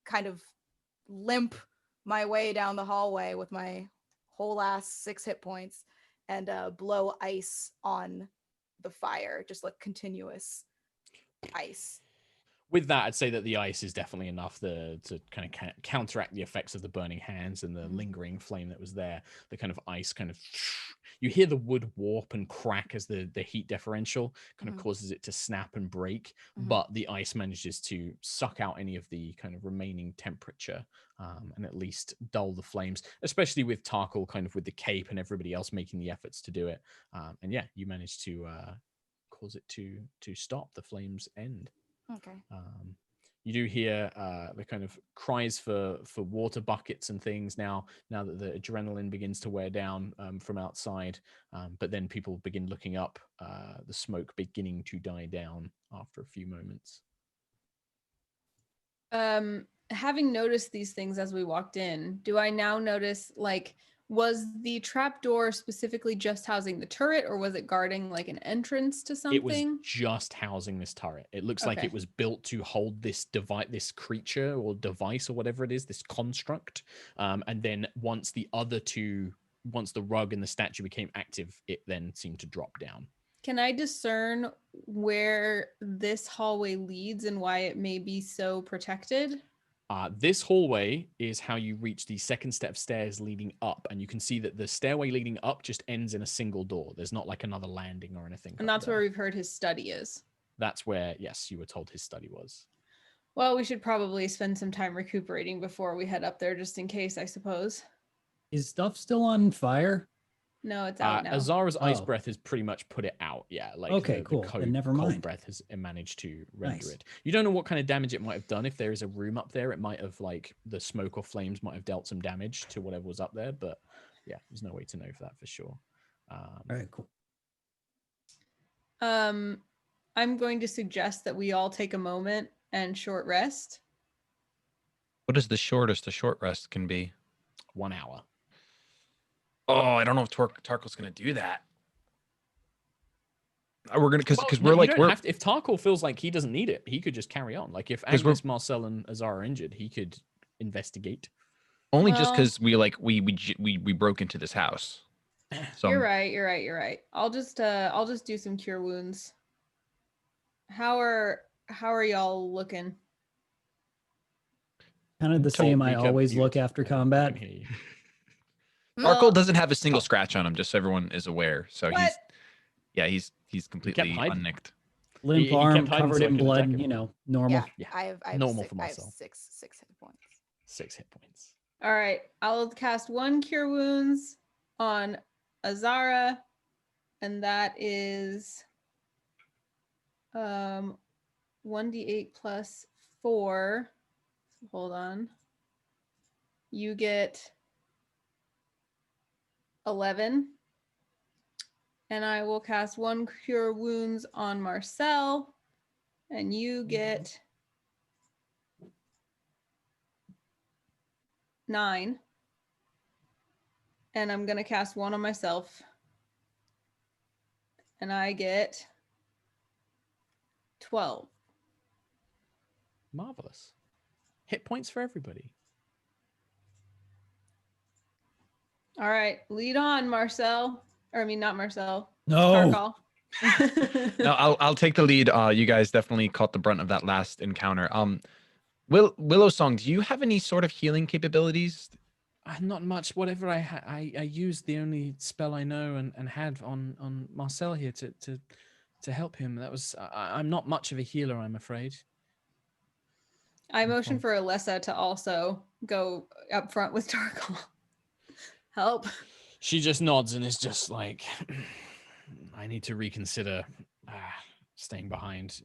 kind of limp my way down the hallway with my whole ass 6 hit points and blow ice on the fire, just like continuous ice.
With that, I'd say that the ice is definitely enough to kind of counteract the effects of the burning hands and the lingering flame that was there. The kind of ice kind of... You hear the wood warp and crack as the heat differential kind of causes it to snap and break, but the ice manages to suck out any of the kind of remaining temperature and at least dull the flames, especially with Tarkhal kind of with the cape and everybody else making the efforts to do it. And yeah, you manage to cause it to stop. The flames end.
Okay.
You do hear the kind of cries for water buckets and things now that the adrenaline begins to wear down from outside. But then people begin looking up, the smoke beginning to die down after a few moments.
Having noticed these things as we walked in, do I now notice, like, was the trapdoor specifically just housing the turret, or was it guarding like an entrance to something?
It was just housing this turret. It looks like it was built to hold this device, this creature or device or whatever it is, this construct. And then once the rug and the statue became active, it then seemed to drop down.
Can I discern where this hallway leads and why it may be so protected?
This hallway is how you reach the second set of stairs leading up, and you can see that the stairway leading up just ends in a single door. There's not like another landing or anything.
And that's where we've heard his study is.
That's where, yes, you were told his study was.
Well, we should probably spend some time recuperating before we head up there, just in case, I suppose.
Is stuff still on fire?
No, it's out now.
Azara's ice breath has pretty much put it out. Yeah, like
cool. Then never mind.
Cold breath has managed to render it. You don't know what kind of damage it might have done. If there is a room up there, it might have, like, the smoke or flames might have dealt some damage to whatever was up there. But yeah, there's no way to know for that for sure.
All right, cool.
I'm going to suggest that we all take a moment and short rest.
What is the shortest a short rest can be?
1 hour.
Oh, I don't know if Tarkhal's going to do that. We're going to, because we're
if Tarkhal feels like he doesn't need it, he could just carry on. Like if Agnis, Marcel, and Azara are injured, he could investigate.
Only just because we broke into this house. So
You're right. I'll just do some cure wounds. How are y'all looking?
Kind of the same. I always look after combat.
Tarkhal doesn't have a single scratch on him, just so everyone is aware. So he's completely unnicked.
Limp arm, covered in blood, normal.
Yeah. I have
normal for Marcel.
I have six hit points.
6 hit points.
All right, I'll cast 1 cure wounds on Azara, and that is 1d8 plus 4. Hold on. You get 11. And I will cast 1 cure wounds on Marcel, and you get 9. And I'm going to cast 1 on myself, and I get 12.
Marvelous. Hit points for everybody.
All right, lead on, Marcel. Or I mean, not Marcel.
No.
Tarkhal.
No, I'll take the lead. You guys definitely caught the brunt of that last encounter. Willow Song, do you have any sort of healing capabilities?
Not much. Whatever I used the only spell I know and had on Marcel here to help him. That was. I'm not much of a healer, I'm afraid.
I motion for Alessa to also go up front with Tarkhal. Help.
She just nods and is just like, I need to reconsider staying behind.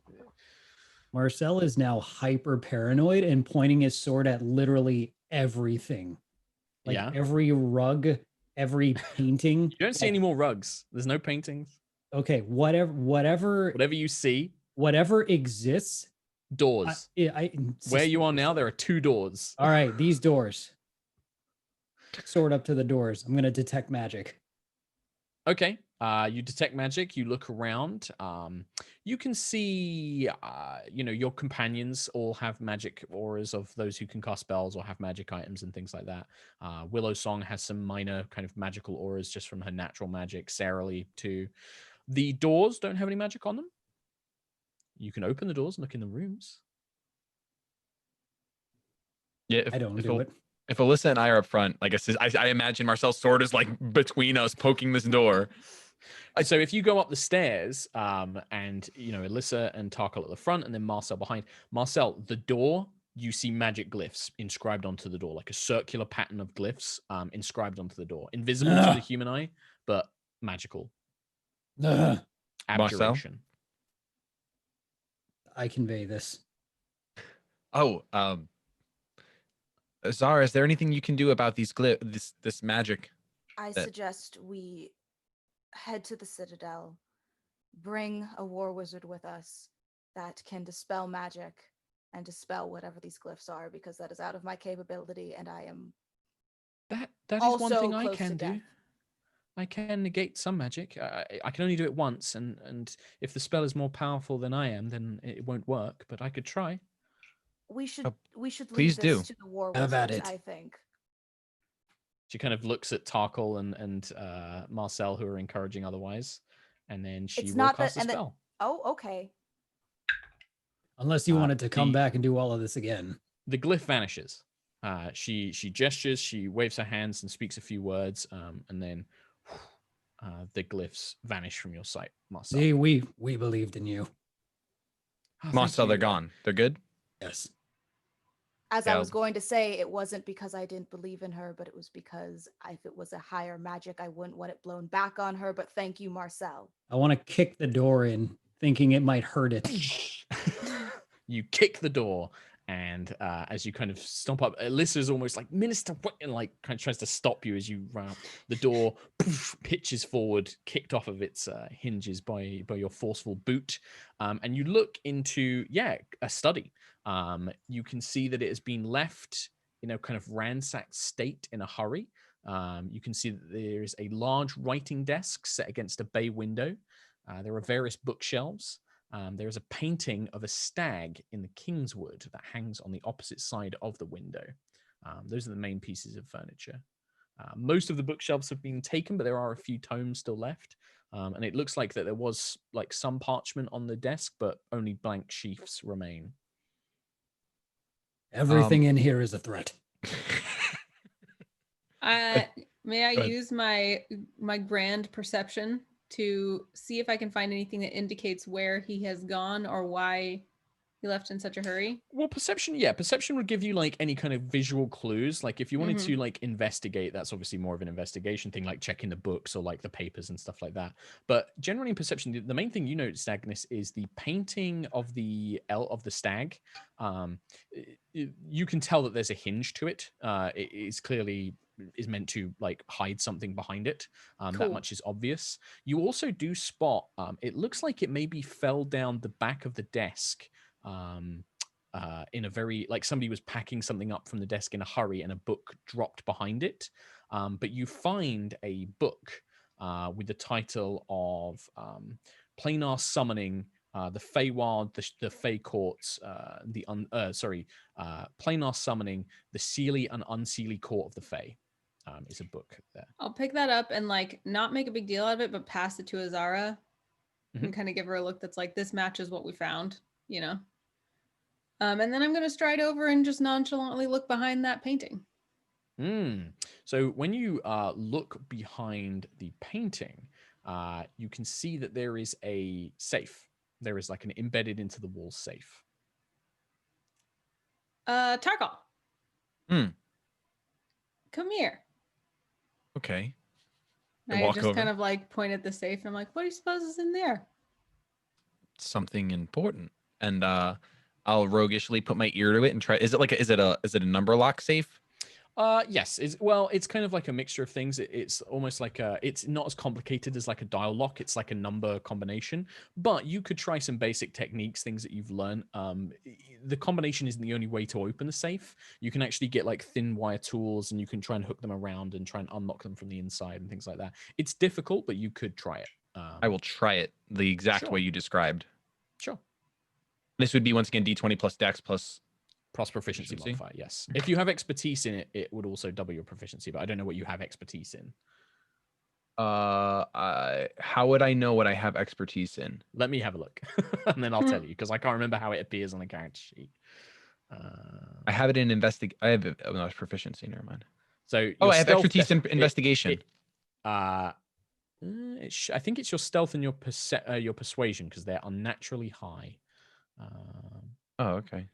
Marcel is now hyper paranoid and pointing his sword at literally everything. Like every rug, every painting.
You don't see any more rugs. There's no paintings.
Okay, whatever
you see.
Whatever exists.
Doors. Where you are now, there are 2 doors.
All right, these doors. Sword up to the doors. I'm going to detect magic.
Okay. You detect magic. You look around. You can see, your companions all have magic auras of those who can cast spells or have magic items and things like that. Willow Song has some minor kind of magical auras just from her natural magic. Sarah Lee too. The doors don't have any magic on them. You can open the doors and look in the rooms.
Yeah,
I don't do it.
If Alyssa and I are up front, like I imagine Marcel's sword is like between us, poking this door.
So if you go up the stairs, and Alyssa and Tarkhal at the front, and then Marcel behind. Marcel, the door, you see magic glyphs inscribed onto the door, like a circular pattern of glyphs inscribed onto the door, invisible to the human eye, but magical.
Marcel,
I convey this.
Oh, Azara, is there anything you can do about these this magic?
I suggest we head to the Citadel, bring a war wizard with us that can dispel magic and dispel whatever these glyphs are, because that is out of my capability, and I am
that is one thing I can do. I can negate some magic. I can only do it once, and if the spell is more powerful than I am, then it won't work. But I could try.
We should
please
leave this
do.
to the war
Have at
wizards,
it.
I think.
She kind of looks at Tarkhal and Marcel, who are encouraging otherwise, and then she will cast a spell.
Oh, okay.
Unless you wanted to come back and do all of this again.
The glyph vanishes. She gestures, she waves her hands and speaks a few words, and then the glyphs vanish from your sight, Marcel.
See, we believed in you.
Oh,
Marcel, they're gone. They're good?
Yes.
As I was going to say, it wasn't because I didn't believe in her, but it was because if it was a higher magic, I wouldn't want it blown back on her. But thank you, Marcel.
I want to kick the door in, thinking it might hurt it.
You kick the door, and as you kind of stomp up, Alyssa's almost like, Minister, what? And like kind of tries to stop you as you run up. The door pitches forward, kicked off of its hinges by your forceful boot. And you look into, a study. You can see that it has been left in a kind of ransacked state in a hurry. You can see that there is a large writing desk set against a bay window. There are various bookshelves. There is a painting of a stag in the Kingswood that hangs on the opposite side of the window. Those are the main pieces of furniture. Most of the bookshelves have been taken, but there are a few tomes still left. And it looks like that there was like some parchment on the desk, but only blank sheafs remain.
Everything in here is a threat.
May I use my grand perception to see if I can find anything that indicates where he has gone or why he left in such a hurry?
Well, perception would give you like any kind of visual clues. Like if you wanted to like investigate, that's obviously more of an investigation thing, like checking the books or like the papers and stuff like that. But generally in perception, the main thing you noticed, Agnis, is the painting of the stag. You can tell that there's a hinge to it. It is clearly is meant to like hide something behind it. Cool. That much is obvious. You also do spot, it looks like it maybe fell down the back of the desk in a very, like somebody was packing something up from the desk in a hurry and a book dropped behind it. But you find a book with the title of Planar Summoning the Feywild, the Fey Courts, Planar Summoning the Seelie and Unseelie Court of the Fey. Is a book there.
I'll pick that up and like not make a big deal out of it, but pass it to Azara and kind of give her a look that's like, this matches what we found, you know? And then I'm going to stride over and just nonchalantly look behind that painting.
So when you look behind the painting, you can see that there is a safe. There is like an embedded into the wall safe.
Tarkhal. Come here.
Okay.
I just kind of like point at the safe and I'm like, what do you suppose is in there?
Something important. And I'll roguishly put my ear to it and try. Is it a number lock safe?
Yes. It's kind of like a mixture of things. It's almost like it's not as complicated as like a dial lock. It's like a number combination, but you could try some basic techniques, things that you've learned. The combination isn't the only way to open the safe. You can actually get like thin wire tools and you can try and hook them around and try and unlock them from the inside and things like that. It's difficult, but you could try it.
I will try it the exact way you described.
Sure.
This would be once again D20 plus Dex plus
proficiency modifier. Yes. If you have expertise in it, it would also double your proficiency, but I don't know what you have expertise in.
How would I know what I have expertise in?
Let me have a look and then I'll tell you, because I can't remember how it appears on the character sheet.
I have it in I have proficiency. Never mind.
So
I have expertise in investigation.
I think it's your stealth and your persuasion, because they're unnaturally high.
Okay.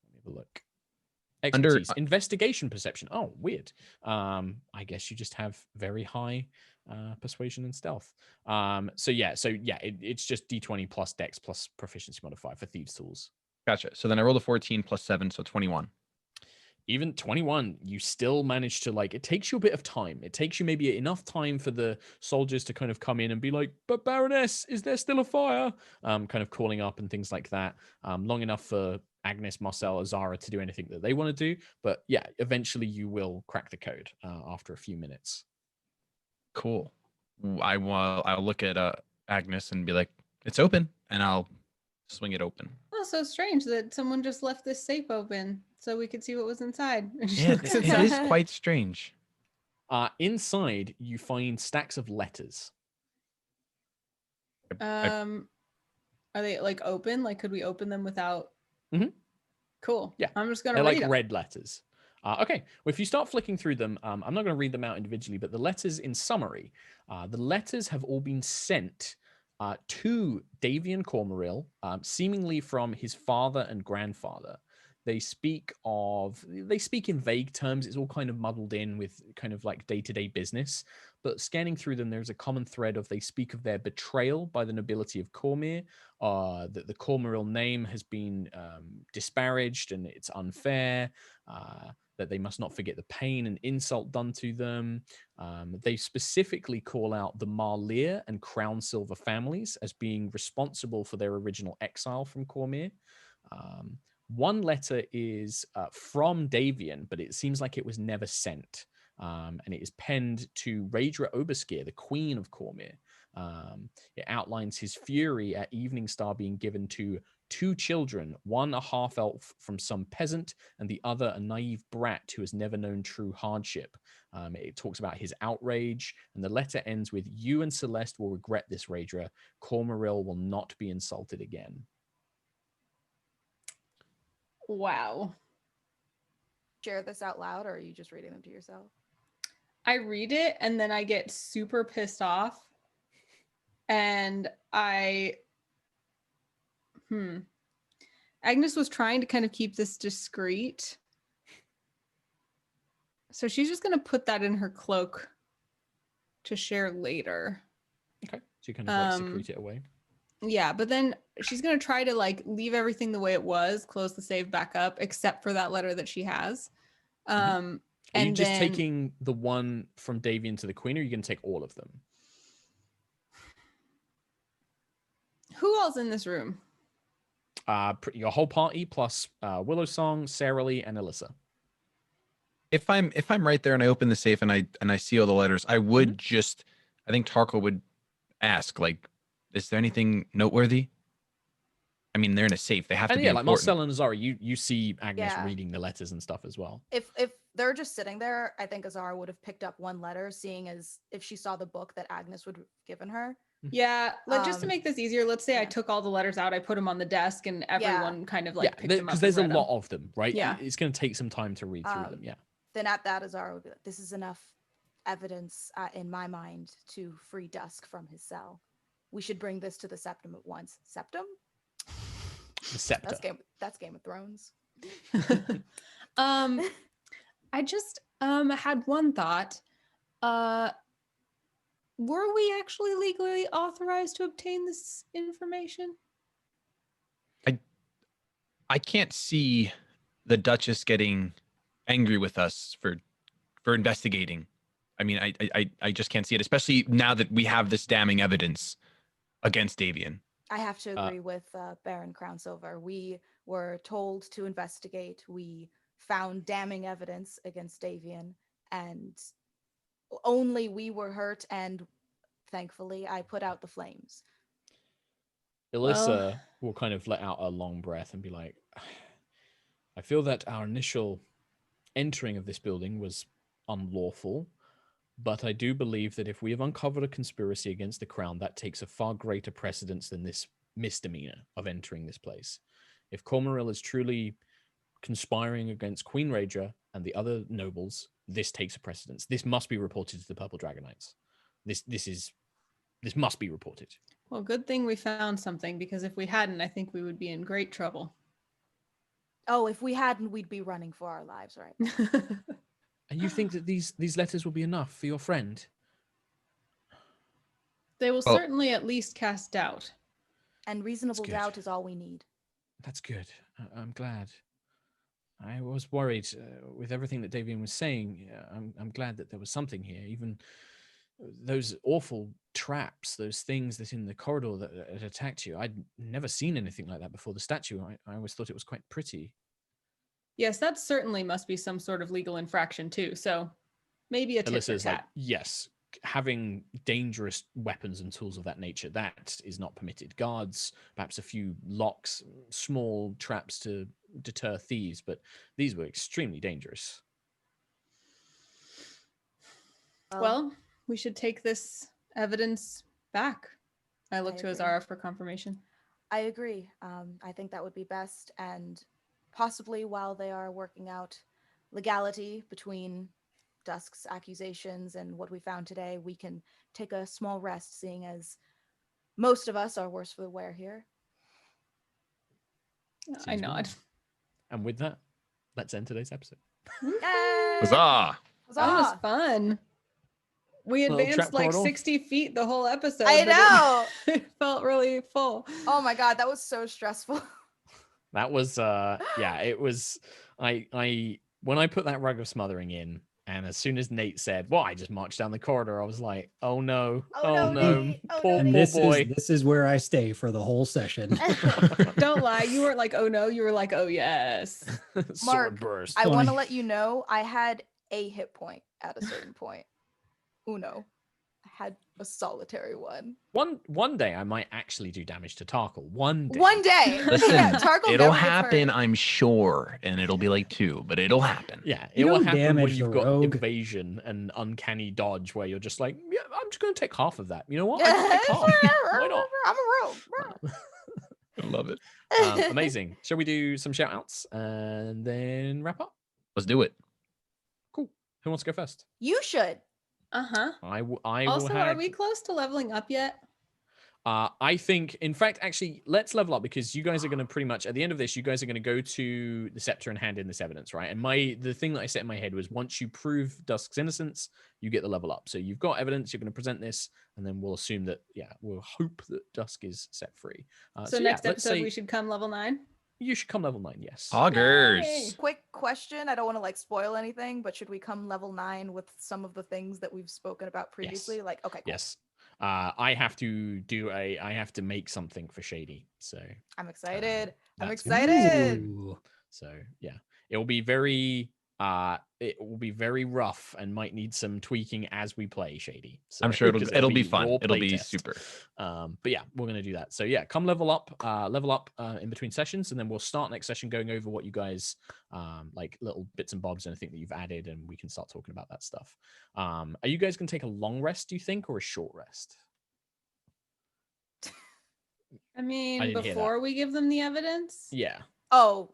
Let me have a look. Expertise, investigation, perception. Oh, weird. I guess you just have very high persuasion and stealth. It's just D20 plus Dex plus proficiency modifier for thieves' tools.
Gotcha. So then I rolled a 14 plus 7, so 21.
Even 21, you still manage to, like, it takes you a bit of time. It takes you maybe enough time for the soldiers to kind of come in and be like, but Baroness, is there still a fire? Kind of calling up and things like that. Long enough for Agnis, Marcel, Azara to do anything that they want to do. But yeah, eventually you will crack the code after a few minutes.
Cool. I'll look at Agnis and be like, it's open, and I'll swing it open.
Oh, so strange that someone just left this safe open so we could see what was inside.
Yeah, it is quite strange.
Inside, you find stacks of letters.
Are they like open? Like, could we open them without?
Mm-hmm.
Cool.
Yeah,
I'm just gonna.
They're
read
like
them.
red letters. Okay, well, if you start flicking through them, I'm not going to read them out individually, but the letters in summary, the letters have all been sent to Davian Cormoril, seemingly from his father and grandfather. They speak in vague terms. It's all kind of muddled in with kind of like day-to-day business. But scanning through them, there's a common thread of they speak of their betrayal by the nobility of Cormyr, that the Cormoril name has been disparaged and it's unfair, that they must not forget the pain and insult done to them. They specifically call out the Marlear and Crownsilver families as being responsible for their original exile from Cormyr. One letter is from Davian, but it seems like it was never sent. And it is penned to Raedra Oberskir, the Queen of Cormyr. It outlines his fury at Eveningstar being given to two children, one a half-elf from some peasant, and the other a naive brat who has never known true hardship. It talks about his outrage, and the letter ends with, "You and Celeste will regret this, Raedra. Cormoril will not be insulted again."
Wow.
Share this out loud, or are you just reading them to yourself?
I read it and then I get super pissed off. And Agnis was trying to kind of keep this discreet. So she's just going to put that in her cloak to share later.
Okay. So you kind of like secrete it away.
Yeah, but then she's going to try to like leave everything the way it was, close the save back up, except for that letter that she has.
Are you just taking the one from Davian to the Queen, or are you going to take all of them?
Who else in this room?
Your whole party plus Willow Song, Sarah Lee, and Alyssa.
If I'm right there and I open the safe and I see all the letters, I would I think Tarkhal would ask, like, is there anything noteworthy? I mean, they're in a safe. They have to be important.
Like Marcel and Azara, you see Agnis reading the letters and stuff as well.
If they're just sitting there, I think Azara would have picked up one letter, seeing as if she saw the book that Agnis would have given her.
Yeah, just to make this easier, let's say I took all the letters out, I put them on the desk, and everyone kind of like picked them up.
Because there's a lot of them, right?
Yeah.
It's going to take some time to read through them, yeah.
Then at that, Azara would be like, this is enough evidence in my mind to free Dusk from his cell. We should bring this to the Septum at once. Septum?
The Scepter.
That's Game of Thrones.
I just had one thought. Were we actually legally authorized to obtain this information?
I can't see the Duchess getting angry with us for investigating. I mean, I just can't see it, especially now that we have this damning evidence against Davian.
I have to agree with Baron Crownsilver. We were told to investigate. We found damning evidence against Davian, and only we were hurt, and thankfully I put out the flames.
Alyssa will kind of let out a long breath and be like, I feel that our initial entering of this building was unlawful, but I do believe that if we have uncovered a conspiracy against the crown, that takes a far greater precedence than this misdemeanor of entering this place. If Cormoril is truly conspiring against Queen Raedra and the other nobles, this takes a precedence. This must be reported to the Purple Dragonites. This must be reported.
Well, good thing we found something, because if we hadn't, I think we would be in great trouble.
Oh, if we hadn't, we'd be running for our lives, right?
And you think that these letters will be enough for your friend?
They will certainly at least cast doubt.
And reasonable doubt is all we need.
That's good. I'm glad. I was worried with everything that Davian was saying. I'm glad that there was something here. Even those awful traps, those things that in the corridor that attacked you. I'd never seen anything like that before. The statue, I always thought it was quite pretty.
Yes, that certainly must be some sort of legal infraction too. So maybe a tit for
Alyssa's
tat.
like, yes, having dangerous weapons and tools of that nature, that is not permitted. Guards, perhaps a few locks, small traps to deter thieves, but these were extremely dangerous.
Well, we should take this evidence back. I look to Azara for confirmation.
I agree. I think that would be best, and possibly while they are working out legality between Dusks' accusations and what we found today, we can take a small rest, seeing as most of us are worse for the wear here.
I nod.
And with that, let's end today's episode.
Yay!
Huzzah!
That was fun. We advanced like 60 feet the whole episode.
I know.
It felt really full.
Oh my God, that was so stressful.
That was yeah, it was I when I put that rug of smothering in, and as soon as Nate said, well, I just marched down the corridor, I was like, oh no. Poor boy.
This is where I stay for the whole session.
Don't lie, you weren't like, oh no, you were like, oh yes.
Mark,
burst.
I want to let you know I had a hit point at a certain point. Uno. I had a solitary one.
One day I might actually do damage to Tarkhal. One day.
Listen,
Tarkhal
it'll
never gets
happen,
hurt.
I'm sure, and it'll be like 2, but it'll happen.
Yeah,
You
it will
don't
happen when
damage
you've
the
got
rogue.
evasion and uncanny dodge, where you're just like, yeah, I'm just going to take half of that. You know what? I can take half. Why not?
I'm a rogue.
I love it.
Amazing. Shall we do some shout outs and then wrap up?
Let's do it.
Cool. Who wants to go first?
You should.
Uh-huh.
I
Also,
will
are we close to leveling up yet?
I think, in fact, actually, let's level up, because you guys are going to pretty much, at the end of this, you guys are going to go to the scepter and hand in this evidence, right? And the thing that I set in my head was, once you prove Dusk's innocence, you get the level up. So you've got evidence, you're going to present this, and then we'll assume that, we'll hope that Dusk is set free.
So next episode, we should come level 9?
You should come level 9, yes.
Poggers.
Quick question. I don't want to like spoil anything, but should we come level 9 with some of the things that we've spoken about previously?
Yes.
Like, okay, cool.
Yes. I have to make something for Shady. So
I'm excited. I'm
that's
excited.
Ooh.
So yeah, it will be very rough and might need some tweaking as we play Shady. So,
I'm sure it'll be fun.
raw
It'll be
playtest.
super.
But yeah, we're gonna do that. So yeah, come level up in between sessions, and then we'll start next session going over what you guys like, little bits and bobs, anything that you've added, and we can start talking about that stuff. Are you guys gonna take a long rest, do you think, or a short rest?
I mean,
I didn't hear
before we give them the evidence?
Yeah.
Oh,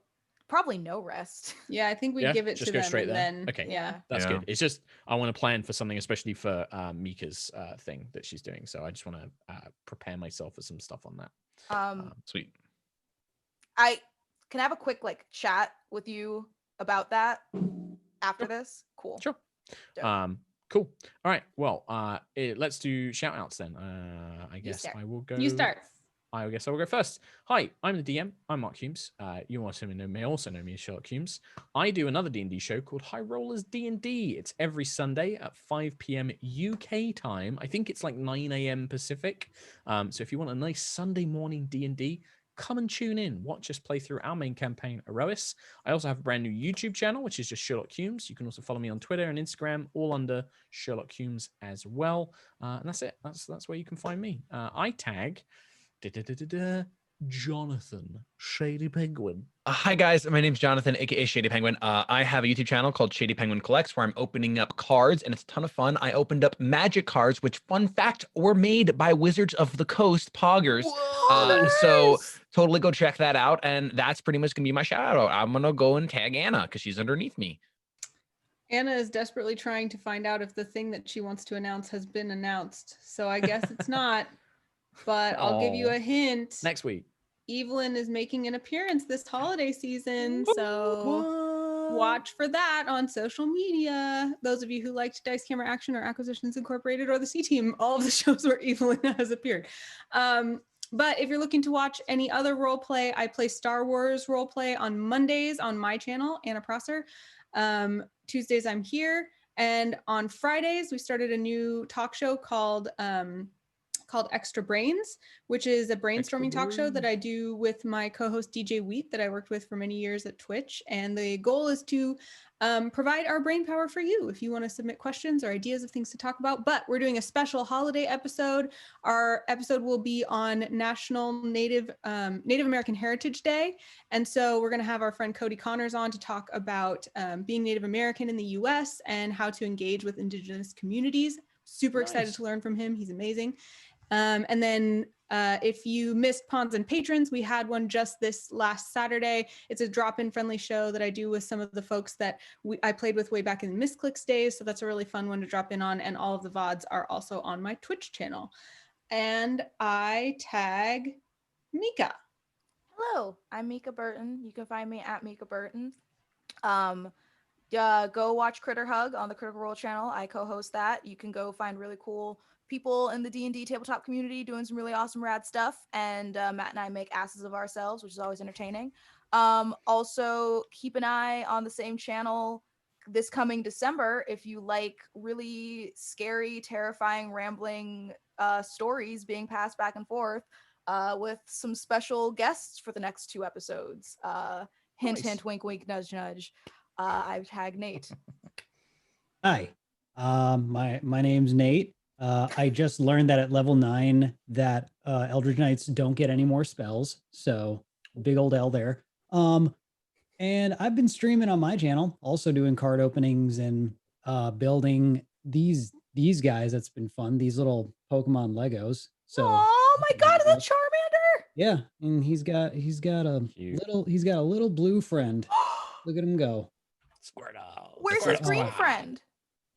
probably no rest.
Yeah, I think we
Yeah,
give it
just
to
go
them
straight
and
there.
then
Okay.
yeah.
That's
Yeah.
good. It's just I want to plan for something, especially for Mica's thing that she's doing. So I just want to prepare myself for some stuff on that.
Sweet.
I can have a quick like chat with you about that after this. Cool.
Sure.
Dope.
Cool. All right. Well, let's do shout outs then. I guess
start.
I will go.
You start.
I guess I will go first. Hi, I'm the DM. I'm Mark Hulmes. You may also know me as SherlockHulmes. I do another D&D show called High Rollers D&D. It's every Sunday at 5 p.m. UK time. I think it's like 9 a.m. Pacific. So if you want a nice Sunday morning D&D, come and tune in. Watch us play through our main campaign, Erois. I also have a brand new YouTube channel, which is just SherlockHulmes. You can also follow me on Twitter and Instagram, all under SherlockHulmes as well. And that's it. That's where you can find me. I tag Jonathan ShadyPenguinn.
Hi guys, my name's Jonathan, aka ShadyPenguinn. I have a YouTube channel called ShadyPenguinn Collects, where I'm opening up cards, and it's a ton of fun. I opened up magic cards, which, fun fact, were made by Wizards of the Coast, Poggers. So totally go check that out, and that's pretty much gonna be my shout out. I'm gonna go and tag Anna because she's underneath me.
Anna is desperately trying to find out if the thing that she wants to announce has been announced. So I guess it's not, but I'll give you a hint.
Next week.
Evelyn is making an appearance this holiday season, so watch for that on social media. Those of you who liked Dice Camera Action or Acquisitions Incorporated or the C Team, all of the shows where Evelyn has appeared. But if you're looking to watch any other role play, I play Star Wars role play on Mondays on my channel, Anna Prosser. Tuesdays I'm here, and on Fridays we started a new talk show called Extra Brains, which is a brainstorming talk show that I do with my co-host DJ Wheat that I worked with for many years at Twitch. And the goal is to provide our brain power for you if you want to submit questions or ideas of things to talk about. But we're doing a special holiday episode. Our episode will be on National Native American Heritage Day. And so we're going to have our friend Cody Connors on to talk about being Native American in the US and how to engage with Indigenous communities. Super excited to learn from him. He's amazing. And then if you missed Pawns and Patrons, we had one just this last Saturday. It's a drop-in friendly show that I do with some of the folks that I played with way back in the Misclicks days. So that's a really fun one to drop in on. And all of the VODs are also on my Twitch channel. And I tag Mica.
Hello, I'm Mica Burton. You can find me at Mica Burton. Go watch Critter Hug on the Critical Role channel. I co-host that. You can go find really cool people in the D&D tabletop community doing some really awesome rad stuff, and Matt and I make asses of ourselves, which is always entertaining. Also keep an eye on the same channel this coming December if you like really scary, terrifying, rambling stories being passed back and forth with some special guests for the next 2 episodes. Hint, hint, wink, wink, nudge, nudge. I tag Nate.
Hi, my name's Nate. I just learned that at level 9 that Eldritch Knights don't get any more spells, so big old L there. And I've been streaming on my channel, also doing card openings and building these guys. That's been fun. These little Pokemon Legos. So
oh my God, it's a Charmander.
Yeah, and he's got a little blue friend. Look at him go.
Squirtle.
Where's his green friend?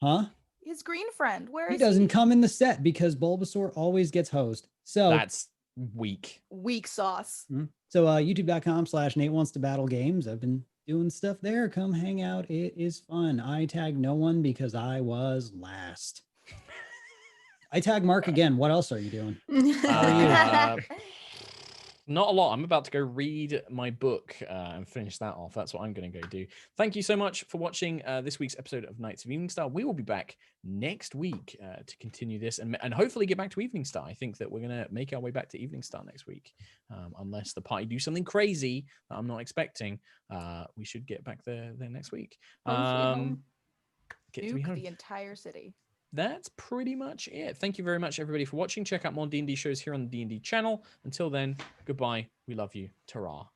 Huh?
His green friend. Where is
he? Doesn't come in the set because Bulbasaur always gets hosed. So
that's weak.
Weak sauce.
So youtube.com/NateWantsToBattle games. I've been doing stuff there. Come hang out. It is fun. I tag no one because I was last. I tag Mark again. What else are you doing? How are you?
Not a lot. I'm about to go read my book and finish that off. That's what I'm going to go do. Thank you so much for watching this week's episode of Knights of Eveningstar. We will be back next week to continue this and hopefully get back to Eveningstar. I think that we're going to make our way back to Eveningstar next week. Unless the party do something crazy that I'm not expecting, we should get back there next week.
Nuke
Get to be home.
The entire city.
That's pretty much it. Thank you very much, everybody, for watching. Check out more D&D shows here on the D&D channel. Until then, goodbye. We love you. Ta-ra.